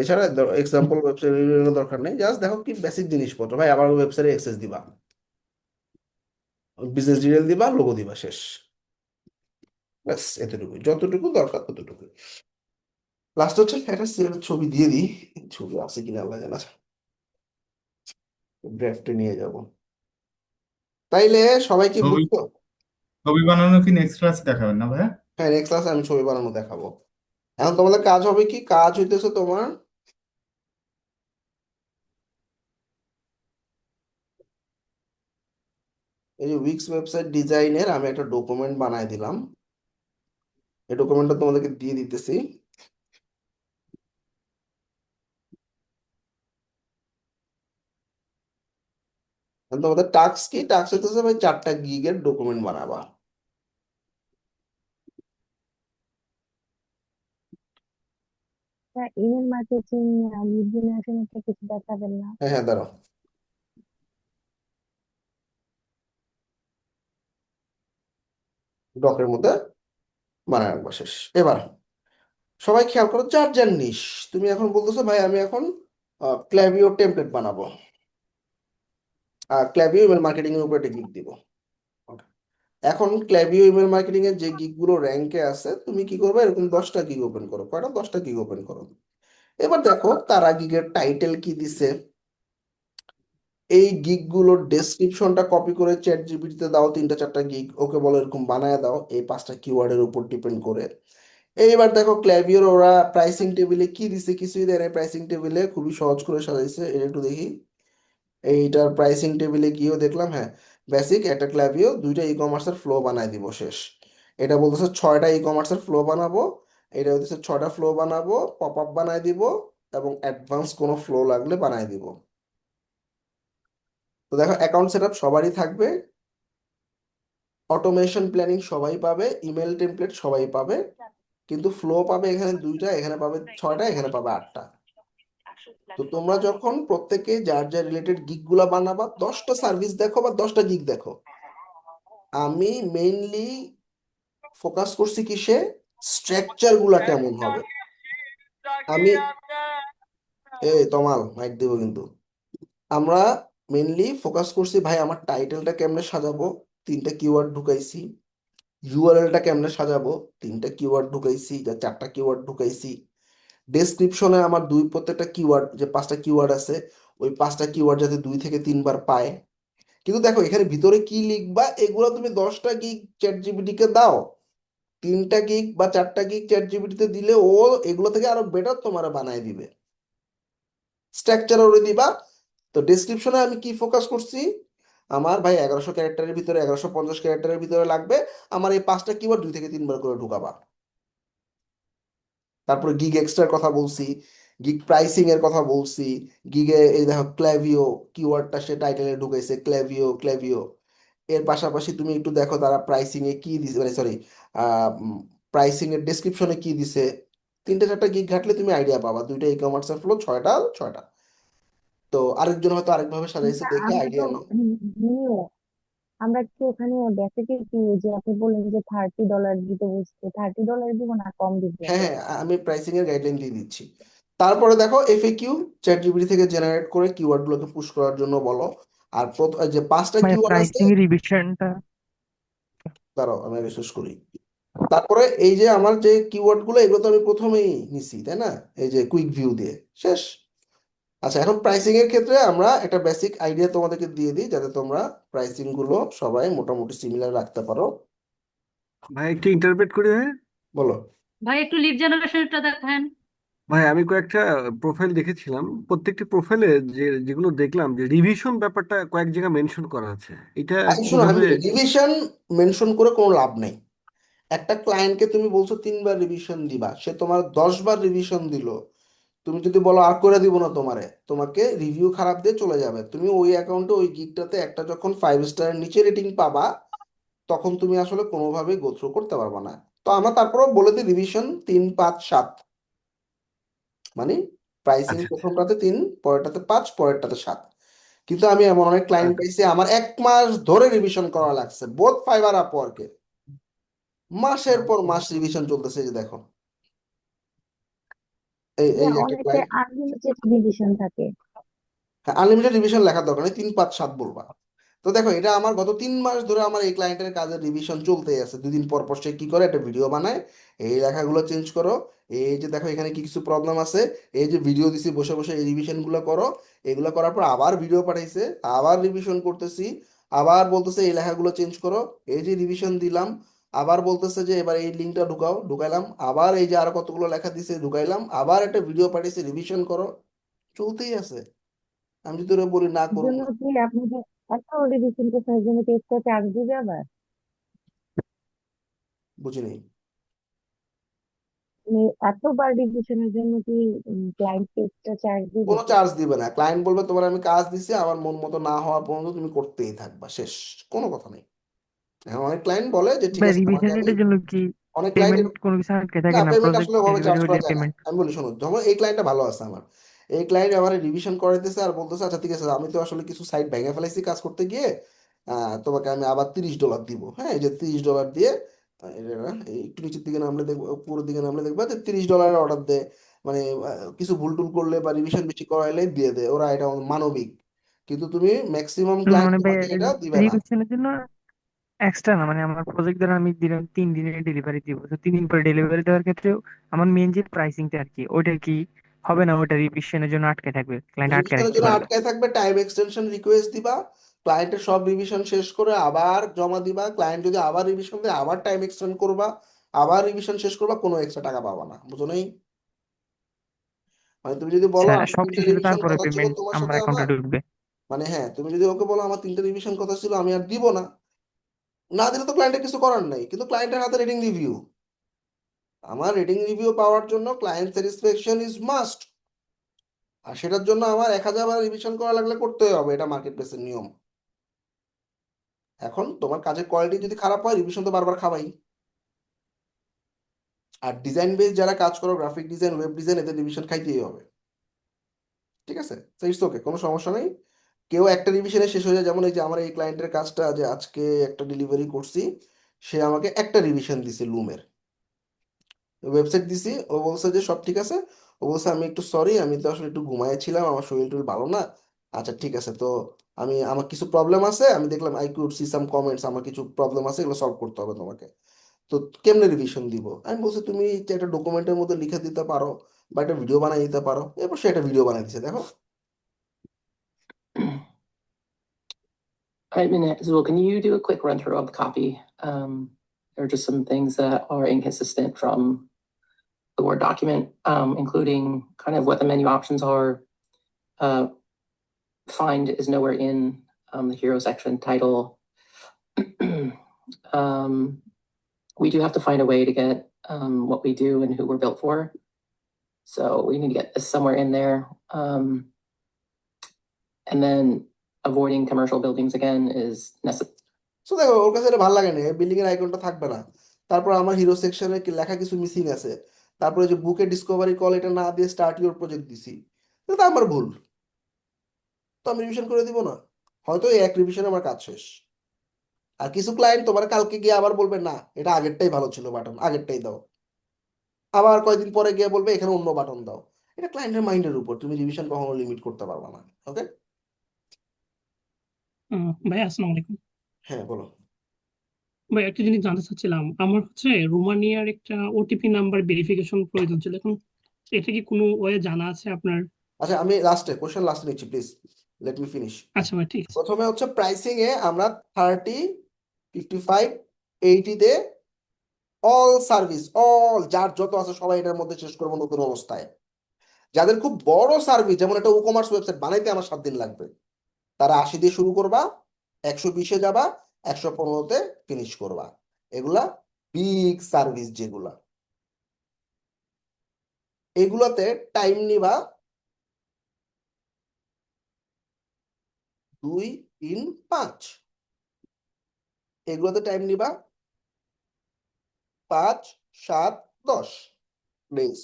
S1: এছাড়া এক্সাম্পল ওয়েবসাইট দরকার নেই, জাস্ট দেখো কি বেসিক জিনিসপত্র। ভাই আবার ওয়েবসাইটে অ্যাক্সেস দিবা, বিজনেস ডিটেল দিবা, লোগো দিবা, শেষ। ব্যাস এতটুকুই, যতটুকু দরকার ততটুকু। লাস্ট হচ্ছে একটা ছবি দিয়ে দিই, ছবি আছে কিনা আল্লাহ জানা, ড্রাফটে নিয়ে যাব। তাইলে সবাই কি
S2: ছবি
S1: বুঝছো?
S2: ছবি বানানো কি নেক্সট ক্লাসে দেখাবেন না ভাইয়া?
S1: হ্যাঁ, নেক্সট ক্লাসে আমি ছবি বানানো দেখাবো। এখন তোমাদের কাজ হবে কি, কাজ হইতেছে তোমার এই যে উইক্স ওয়েবসাইট ডিজাইনের আমি একটা ডকুমেন্ট বানায় দিলাম। এই ডকুমেন্টটা তোমাদেরকে দিয়ে দিতেছি। এখন তোমাদের টাস্ক কি, টাস্ক হইতেছে ভাই 4টা গিগের ডকুমেন্ট বানাবা।
S3: ইমেল মার্কেটিং, লিড জেনারেশন কিছু দেখাবেন না?
S1: হ্যাঁ হ্যাঁ, দাঁড়াও, ডকের মধ্যে বানায় রাখবা, শেষ। এবার সবাই খেয়াল করো, যার যার নিশ। তুমি এখন বলতেছো ভাই আমি এখন ক্ল্যাভিও টেমপ্লেট বানাবো, আর ক্ল্যাভিও ইমেল মার্কেটিং এর উপর একটা গিগ দিব। Okay. এখন ক্ল্যাভিও ইমেল মার্কেটিং এর যে গিগ গুলো র্যাঙ্কে আছে, তুমি কি করবে, এরকম 10টা গিগ ওপেন করো। কয়টা? 10টা গিগ ওপেন করো। এবার দেখো তারা গিগের টাইটেল কি দিছে। এই গিগ গুলোর ডেসক্রিপশনটা কপি করে চ্যাট জিপিটিতে দাও, 3টা 4টা গিগ ওকে বলো এরকম বানায় দাও, এই 5টা কিওয়ার্ডের উপর ডিপেন্ড করে। এইবার দেখো ক্ল্যাভিওর ওরা প্রাইসিং টেবিলে কি দিছে, কিছুই দেয় না। প্রাইসিং টেবিলে খুবই সহজ করে সাজাইছে, এটা একটু দেখি। এইটার প্রাইসিং টেবিলে গিয়েও দেখলাম, হ্যাঁ, বেসিক একটা ক্ল্যাভিও 2টা ই কমার্সের ফ্লো বানায় দিব, শেষ। এটা বলতেছে 6টা ই কমার্সের ফ্লো বানাবো, এটা বলতেছে 6টা ফ্লো বানাবো, পপ আপ বানায় দিব, এবং অ্যাডভান্স কোনো ফ্লো লাগলে বানায় দিব। তো দেখো অ্যাকাউন্ট সেটআপ সবারই থাকবে, অটোমেশন প্ল্যানিং সবাই পাবে, ইমেল টেমপ্লেট সবাই পাবে, কিন্তু ফ্লো পাবে এখানে 2টা, এখানে পাবে 6টা, এখানে পাবে 8টা। তো তোমরা যখন প্রত্যেকে যার যার রিলেটেড গিগ গুলা বানাবা, 10টা সার্ভিস দেখো বা 10টা গিগ দেখো। আমি মেইনলি ফোকাস করছি কিসে, স্ট্রাকচার গুলা কেমন হবে। আমি তমাল মাইক দেবো কিন্তু। আমরা মেইনলি ফোকাস করছি ভাই আমার টাইটেলটা কেমনে সাজাবো, 3টা কিওয়ার্ড ঢুকাইছি। ইউআরএলটা কেমনে সাজাবো, 3টা কিওয়ার্ড ঢুকাইছি, 4টা কিওয়ার্ড ঢুকাইছি। ডেসক্রিপশনে আমার প্রত্যেকটা কিওয়ার্ড, যে 5টা কিওয়ার্ড আছে, ওই 5টা কিওয়ার্ড যাতে 2 থেকে 3 বার পায়। কিন্তু দেখো এখানে ভিতরে কি লিখবা, এগুলো তুমি 10টা গিগ চ্যাট জিপিটি কে দাও, 3টা গিগ বা 4টা গিগ চ্যাট জিপিটি তে দিলে ও এগুলো থেকে আরো বেটার তোমার বানায় দিবে। স্ট্রাকচার ওরে দিবা। তো ডেসক্রিপশনে আমি কি ফোকাস করছি, আমার ভাই 1100 ক্যারেক্টারের ভিতরে, 1150 ক্যারেক্টারের ভিতরে লাগবে। আমার এই 5টা কিওয়ার্ড 2 থেকে 3 বার করে ঢুকাবা। তারপরে গিগ এক্সট্রার কথা বলছি, গিগ প্রাইসিং এর কথা বলছি। গিগে এই দেখো ক্ল্যাভিও কিওয়ার্ডটা সে টাইটেলে ঢুকাইছে, ক্ল্যাভিও ক্ল্যাভিও। এর পাশাপাশি তুমি একটু দেখো তারা প্রাইসিং এ কি দিছে, মানে সরি, প্রাইসিং এর ডেসক্রিপশনে কি দিছে। 3টা 4টা গিগ ঘাটলে তুমি আইডিয়া পাবা, 2টা ই কমার্সের ফ্লো, 6টা 6টা। তো আরেকজন হয়তো আরেকভাবে সাজাইছে,
S3: আচ্ছা,
S1: দেখে
S3: আমরা তো
S1: আইডিয়া নাও।
S3: নিও, আমরা কি ওখানে বেসিকে কি, যে আপনি বললেন যে $30 দিতে বলছে, $30 দিব না কম দিব?
S1: হ্যাঁ হ্যাঁ, আমি প্রাইসিং এর গাইডলাইন দিয়ে দিচ্ছি। তারপরে দেখো এফএকিউ চ্যাট জিপিটি থেকে জেনারেট করে কিওয়ার্ড গুলোকে পুশ করার জন্য বলো। আর যে 5টা
S7: মানে
S1: কিওয়ার্ড আছে,
S7: প্রাইসিং রিভিশনটা।
S1: দাঁড়াও আমি রিসার্চ করি। তারপরে এই যে আমার যে কিওয়ার্ড গুলো, এগুলো তো আমি প্রথমেই নিছি, তাই না, এই যে কুইক ভিউ দিয়ে, শেষ। আচ্ছা, এখন প্রাইসিং এর ক্ষেত্রে আমরা একটা বেসিক আইডিয়া তোমাদেরকে দিয়ে দিই, যাতে তোমরা প্রাইসিং গুলো সবাই মোটামুটি সিমিলার রাখতে পারো।
S13: ভাই একটু ইন্টারপ্রেট করি ভাই।
S1: বলো।
S4: ভাই একটু লিড জেনারেশনটা দেখেন।
S13: ভাই আমি কয়েকটা প্রোফাইল দেখেছিলাম, প্রত্যেকটি প্রোফাইলে যেগুলো দেখলাম যে রিভিশন ব্যাপারটা কয়েক জায়গায় মেনশন করা আছে, এটা
S1: আচ্ছা শোনো, আমি
S13: কিভাবে?
S1: রিভিশন মেনশন করে কোনো লাভ নেই। একটা ক্লায়েন্টকে তুমি বলছো 3বার রিভিশন দিবা, সে তোমার 10বার রিভিশন দিল, তুমি যদি বলো আর করে দিব না তোমারে, তোমাকে রিভিউ খারাপ দিয়ে চলে যাবে। তুমি ওই অ্যাকাউন্টে ওই গিগটাতে একটা যখন 5 স্টারের নিচে রেটিং পাবা, তখন তুমি আসলে কোনোভাবেই গো থ্রু করতে পারবে না। তো আমরা তারপরেও বলে দিই রিভিশন 3, 5, 7, মানে প্রাইসিং
S13: আচ্ছা
S1: প্রথমটাতে 3, পরেরটাতে 5, পরেরটাতে 7। কিন্তু আমি এমন অনেক ক্লায়েন্ট
S13: আচ্ছা
S1: পাইছি আমার 1 মাস ধরে রিভিশন করা লাগছে, বোথ ফাইবার আপওয়ার্কে মাসের পর মাস রিভিশন চলতেছে। এই যে দেখো, এই এই
S3: হ্যাঁ,
S1: যে একটা
S3: অনেকে
S1: ক্লায়েন্ট।
S3: আনলিমিটেড রিভিশন থাকে।
S1: হ্যাঁ, আনলিমিটেড রিভিশন লেখার দরকার নেই, 3, 5, 7 বলবা। তো দেখো, এটা আমার গত 3 মাস ধরে আমার এই ক্লায়েন্টের কাজের রিভিশন চলতেই আছে। 2 দিন পর পর সে কি করে, একটা ভিডিও বানায়, এই লেখাগুলো চেঞ্জ করো, এই যে দেখো এখানে কি কিছু প্রবলেম আছে, এই যে ভিডিও দিছি বসে বসে এই রিভিশন গুলো করো। এগুলো করার পর আবার ভিডিও পাঠাইছে, আবার রিভিশন করতেছি, আবার বলতেছে এই লেখাগুলো চেঞ্জ করো, এই যে রিভিশন দিলাম, আবার বলতেছে যে এবার এই লিঙ্কটা ঢুকাও, ঢুকাইলাম, আবার এই যে আরো কতগুলো লেখা দিছে ঢুকাইলাম, আবার একটা ভিডিও পাঠিয়েছে রিভিশন করো, চলতেই আছে। আমি যদি ওরা বলি না
S3: এর
S1: করুন
S3: জন্য
S1: না,
S3: কি আপনি যে এত রিভিশন করছেন এর জন্য কি এক্সট্রা চার্জ দিবে আবার?
S1: বুঝি নেই।
S3: মানে এতবার রিভিশনের জন্য কি ক্লায়েন্টকে এক্সট্রা চার্জ দিবে?
S1: কোনো চার্জ দিবে না, ক্লায়েন্ট বলবে তোমার আমি কাজ দিছি, আমার মন মতো না হওয়া পর্যন্ত তুমি করতেই থাকবা, শেষ, কোনো কথা নেই। এখন অনেক ক্লায়েন্ট বলে যে ঠিক
S7: ভাই
S1: আছে তোমাকে
S7: রিভিশন
S1: আমি,
S7: এটার জন্য কি
S1: অনেক ক্লায়েন্ট,
S7: পেমেন্ট কোনো কিছু আটকে
S1: না
S7: থাকে না?
S1: পেমেন্ট
S7: প্রজেক্ট
S1: আসলে ওভাবে
S7: ডেলিভারি
S1: চার্জ
S7: হলে
S1: করা যায় না।
S7: পেমেন্ট?
S1: আমি বলি শোনো, যখন এই ক্লায়েন্টটা ভালো আছে আমার, এই ক্লায়েন্ট আমার রিভিশন করাইতেছে আর বলতেছে আচ্ছা ঠিক আছে আমি তো আসলে কিছু সাইট ভেঙে ফেলাইছি কাজ করতে গিয়ে, তোমাকে আমি আবার $30 দিব। হ্যাঁ, এই যে $30 দিয়ে, এটা না, এই একটু নিচের দিকে নামলে দেখবো, পুরো দিকে নামলে দেখবা যে $30 অর্ডার দেয়। মানে কিছু ভুল টুল করলে বা রিভিশন বেশি করাইলে দিয়ে দেয় ওরা, এটা মানবিক। কিন্তু তুমি ম্যাক্সিমাম ক্লায়েন্ট
S7: মানে ভাই
S1: তোমাকে এটা দিবে না।
S7: রিভিশনের জন্য এক্সট্রা না, মানে আমার প্রজেক্ট দ্বারা আমি দিলাম 3 দিনে ডেলিভারি দিব, তো 3 দিন পরে ডেলিভারি দেওয়ার ক্ষেত্রে আমার মেন যে প্রাইসিংটা আর কি, ওইটা কি হবে না? ওইটা রিভিশনের জন্য আটকে থাকবে, ক্লায়েন্ট আটকে
S1: রিভিশনের
S7: রাখতে
S1: জন্য
S7: পারবে?
S1: আটকায় থাকবে, টাইম এক্সটেনশন রিকোয়েস্ট দিবা, ক্লায়েন্টের সব রিভিশন শেষ করে আবার জমা দিবা, ক্লায়েন্ট যদি আবার রিভিশন দেয় আবার টাইম এক্সটেন্ড করবা, আবার রিভিশন শেষ করবা, কোনো এক্সট্রা টাকা পাবা না, বুঝো নাই? মানে তুমি যদি বলো
S7: আচ্ছা,
S1: আমার
S7: সব
S1: 3টে
S7: শেষে
S1: রিভিশন
S7: তারপরে
S1: কথা ছিল
S7: পেমেন্ট
S1: তোমার
S7: আমার
S1: সাথে
S7: অ্যাকাউন্টে
S1: আমার,
S7: ঢুকবে?
S1: মানে হ্যাঁ তুমি যদি ওকে বলো আমার 3টে রিভিশন কথা ছিল আমি আর দিব না, না দিলে তো ক্লায়েন্টের কিছু করার নাই, কিন্তু ক্লায়েন্টের হাতে রেটিং রিভিউ, আমার রেটিং রিভিউ পাওয়ার জন্য ক্লায়েন্ট স্যাটিসফ্যাকশন ইজ মাস্ট। আর সেটার জন্য আমার 1000 বার রিভিশন করা লাগলে করতেই হবে, এটা মার্কেট প্লেসের নিয়ম। এখন তোমার কাজের কোয়ালিটি যদি খারাপ হয় রিভিশন তো বারবার খাবাই। আর ডিজাইন বেস যারা কাজ করো, গ্রাফিক ডিজাইন, ওয়েব ডিজাইন, এদের রিভিশন খাইতেই হবে। ঠিক আছে, তো ইটস ওকে, কোনো সমস্যা নেই। কেউ একটা রিভিশনে শেষ হয়ে যায়, যেমন এই যে আমার এই ক্লায়েন্টের কাজটা যে আজকে একটা ডেলিভারি করছি, সে আমাকে একটা রিভিশন দিছে লুমের ওয়েবসাইট দিছি, ও বলছে যে সব ঠিক আছে, ও বলছে আমি একটু সরি, আমি তো আসলে একটু ঘুমাইছিলাম, আমার শরীর টরীর ভালো না। আচ্ছা ঠিক আছে, তো আমি, আমার কিছু প্রবলেম আছে, আমি দেখলাম I could see some comments, আমার কিছু প্রবলেম আছে, এগুলো সলভ করতে হবে তোমাকে। তো কেমনে রিভিশন দিব, আমি বলছি তুমি একটা ডকুমেন্টের মধ্যে লিখে দিতে পারো বা একটা ভিডিও বানিয়ে দিতে পারো, এরপর সে একটা ভিডিও বানিয়ে দিচ্ছে, দেখো।
S14: Hi, Minette. Well, can you do a quick run through of the copy? There are just some things that are inconsistent from the Word document, including kind of what the menu options are. Uh, find is nowhere in the hero section title. We do have to find a way to get what we do and who we're built for. So we need to get this somewhere in there. And then avoiding commercial buildings again is necessary.
S1: তো দেখো ওর কাছে এটা ভালো লাগে না, building এর আইকনটা থাকবে না, তারপর আমার হিরো সেকশনে লেখা কিছু মিসিং আছে, তারপরে যে বুকে ডিসকভারি কল এটা না দিয়ে স্টার্ট ইউর প্রজেক্ট দিছি, এটা আমার ভুল, তো আমি রিভিশন করে দিব না? হয়তো এই এক রিভিশনে আমার কাজ শেষ। আর কিছু ক্লায়েন্ট তোমার কালকে গিয়ে আবার বলবে না এটা আগেরটাই ভালো ছিল, বাটন আগেরটাই দাও, আবার কয়েকদিন পরে গিয়ে বলবে এখানে অন্য বাটন দাও। এটা ক্লায়েন্টের মাইন্ডের উপর, তুমি রিভিশন কখনো লিমিট করতে পারবে না। ওকে,
S15: ভাই আসসালামু আলাইকুম।
S1: হ্যাঁ বলো।
S15: ভাই একটা জিনিস জানতে চাচ্ছিলাম, আমার হচ্ছে রোমানিয়ার একটা ওটিপি নাম্বার ভেরিফিকেশন প্রয়োজন ছিল, এখন এটা কি কোনো ওয়ে জানা আছে আপনার?
S1: আচ্ছা আমি কোশ্চেন লাস্টে নিচ্ছি, প্লিজ লেট মি ফিনিশ।
S15: আচ্ছা ভাই ঠিক আছে।
S1: প্রথমে হচ্ছে প্রাইসিং এ আমরা 30, 55, 80 তে অল সার্ভিস, অল যার যত আছে সবাই এটার মধ্যে শেষ করবো নতুন অবস্থায়। যাদের খুব বড় সার্ভিস, যেমন একটা ই কমার্স ওয়েবসাইট বানাইতে আমার 7 দিন লাগবে, তারা 80 দিয়ে শুরু করবা, 120-এ যাবা, 115-তে ফিনিশ করবা। এগুলা বিগ সার্ভিস যেগুলা, এগুলাতে টাইম নিবা 2, 3, 5, এগুলোতে টাইম নিবা 5 7 10 ডেজ।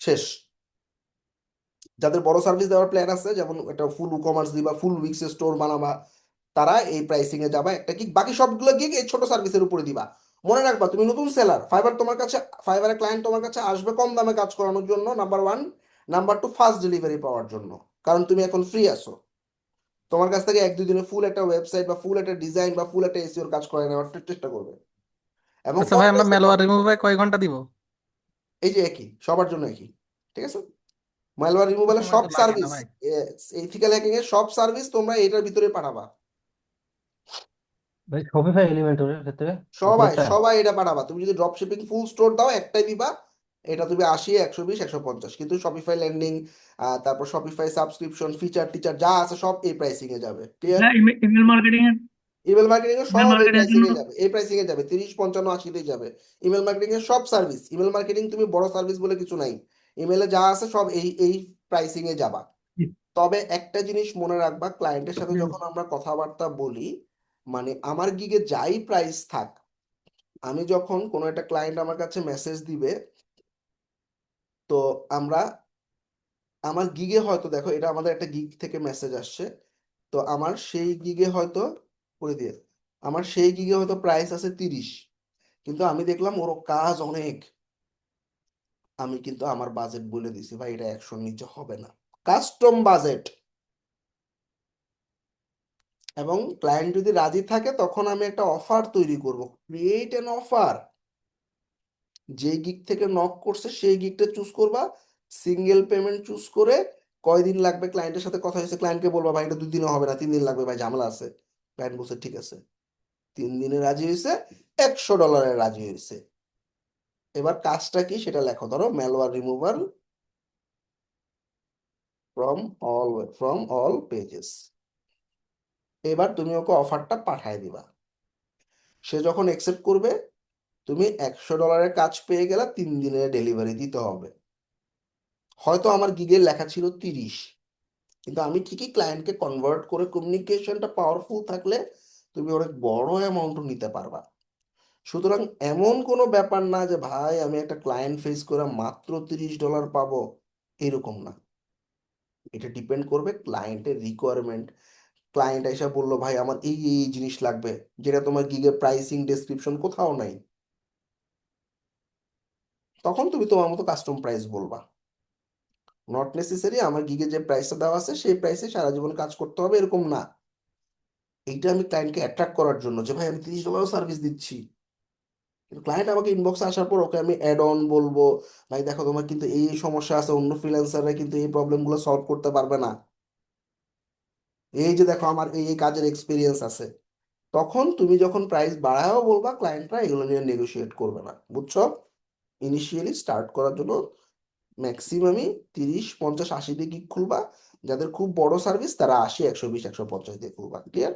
S1: শেষ। যাদের বড় সার্ভিস দেওয়ার প্ল্যান আছে, যেমন একটা ফুল কমার্স দিবা, ফুল উইক্স স্টোর বানাবা, তারা এই প্রাইসিং এ যাবা একটা গিগ, বাকি সবগুলো গিগ এই ছোট সার্ভিসের উপরে দিবা। মনে রাখবা তুমি নতুন সেলার, ফাইবারের ক্লায়েন্ট তোমার কাছে আসবে কম দামে কাজ করানোর জন্য, নাম্বার 1। নাম্বার 2, ফাস্ট ডেলিভারি পাওয়ার জন্য, কারণ তুমি এখন ফ্রি আছো। তোমার কাছ থেকে 1-2 দিনে ফুল একটা ওয়েবসাইট বা ফুল একটা ডিজাইন বা ফুল একটা এসইওর কাজ করে নেওয়ার চেষ্টা করবে, এবং
S10: আচ্ছা
S1: কম
S10: ভাই, আমরা
S1: প্রাইসে
S10: ম্যালওয়্যার রিমুভে কয় ঘন্টা দিব?
S1: এই যে একই, সবার জন্য একই, ঠিক আছে? ম্যালওয়্যার রিমুভালের
S10: সময়
S1: সব
S10: তো লাগে না
S1: সার্ভিস,
S10: ভাই।
S1: এথিক্যাল হ্যাকিং এর সব সার্ভিস তোমরা এটার ভিতরে পাঠাবা।
S9: ভাই শপিফাই এলিমেন্টরের ক্ষেত্রে
S1: সবাই
S9: উপরেরটা?
S1: সবাই এটা পাঠাবা। তুমি যদি ড্রপ শিপিং ফুল স্টোর দাও একটাই দিবা, এটা তুমি 80 120 150, কিন্তু শপিফাই ল্যান্ডিং, তারপর শপিফাই সাবস্ক্রিপশন ফিচার টিচার যা আছে সব এই প্রাইসিং এ যাবে, ক্লিয়ার?
S12: ইমেল মার্কেটিং এর
S1: ইমেল মার্কেটিং এর
S12: ইমেল
S1: সব এই
S12: মার্কেটিং এর
S1: প্রাইসিং
S12: জন্য
S1: এ যাবে, এই প্রাইসিং এ যাবে 30 55 80তেই যাবে। ইমেল মার্কেটিং এর সব সার্ভিস, ইমেল মার্কেটিং তুমি বড় সার্ভিস বলে কিছু নাই, ইমেলে যা আছে সব এই প্রাইসিং এ যাবা। তবে একটা জিনিস মনে রাখবা, ক্লায়েন্টের সাথে যখন আমরা কথাবার্তা বলি, মানে আমার গিগে যাই প্রাইস থাক, আমি যখন কোনো একটা ক্লায়েন্ট আমার কাছে মেসেজ দিবে, তো আমরা আমার গিগে হয়তো, দেখো এটা আমাদের একটা গিগ থেকে মেসেজ আসছে, তো আমার সেই গিগে হয়তো করে দিয়ে, আমার সেই গিগে হয়তো প্রাইস আছে 30, কিন্তু আমি দেখলাম ওর কাজ অনেক, আমি কিন্তু আমার বাজেট বলে দিছি, ভাই এটা 100 নিচে হবে না, কাস্টম বাজেট। এবং ক্লায়েন্ট যদি রাজি থাকে তখন আমি একটা অফার তৈরি করব, ক্রিয়েট অ্যান অফার। যে গিগ থেকে নক করছে সেই গিগটা চুজ করবা, সিঙ্গেল পেমেন্ট চুজ করে, কয়দিন লাগবে ক্লায়েন্টের সাথে কথা হয়েছে, ক্লায়েন্টকে বলবা ভাই এটা 2 দিনে হবে না, 3 দিন লাগবে ভাই, ঝামেলা আছে। ক্লায়েন্ট বলছে ঠিক আছে, 3 দিনে রাজি হয়েছে, $100 রাজি হয়েছে। এবার কাজটা কি সেটা লেখো, ধরো malware removal from all pages. এবার তুমি ওকে অফারটা পাঠায় দিবা, সে যখন একসেপ্ট করবে, তুমি $100 কাজ পেয়ে গেলে 3 দিনের ডেলিভারি দিতে হবে। হয়তো আমার গিগের লেখা ছিল 30, কিন্তু আমি ঠিকই ক্লায়েন্টকে কনভার্ট করে, কমিউনিকেশনটা পাওয়ারফুল থাকলে তুমি অনেক বড় অ্যামাউন্টও নিতে পারবা। সুতরাং এমন কোনো ব্যাপার না যে ভাই আমি একটা ক্লায়েন্ট ফেস করে মাত্র $30 পাবো, এরকম না। এটা ডিপেন্ড করবে ক্লায়েন্টের রিকোয়ারমেন্ট। ক্লায়েন্ট এসে বললো ভাই আমার এই এই জিনিস লাগবে, যেটা তোমার গিগের প্রাইসিং ডেসক্রিপশন কোথাও নাই, তখন তুমি তোমার মতো কাস্টম প্রাইস বলবা। নট নেসেসারি আমার গিগে যে প্রাইসটা দেওয়া আছে সেই প্রাইসে সারা জীবন কাজ করতে হবে, এরকম না। এইটা আমি ক্লায়েন্টকে অ্যাট্রাক্ট করার জন্য যে ভাই আমি $30 সার্ভিস দিচ্ছি, কিন্তু ক্লায়েন্ট আমাকে ইনবক্সে আসার পর ওকে আমি অ্যাড অন বলবো, ভাই দেখো তোমার কিন্তু এই সমস্যা আছে, অন্য ফ্রিল্যান্সাররা কিন্তু এই প্রবলেমগুলো সলভ করতে পারবে না, এই যে দেখো আমার এই এই কাজের এক্সপিরিয়েন্স আছে। তখন তুমি যখন প্রাইস বাড়ায়ও বলবা, ক্লায়েন্টরা এগুলো নিয়ে নেগোশিয়েট করবে না, বুঝছো? ইনিশিয়ালি স্টার্ট করার জন্য ম্যাক্সিমামই 30 50 80 দিয়ে গিগ খুলবা, যাদের খুব বড় সার্ভিস তারা 80 120 150 দিয়ে খুলবা, ক্লিয়ার?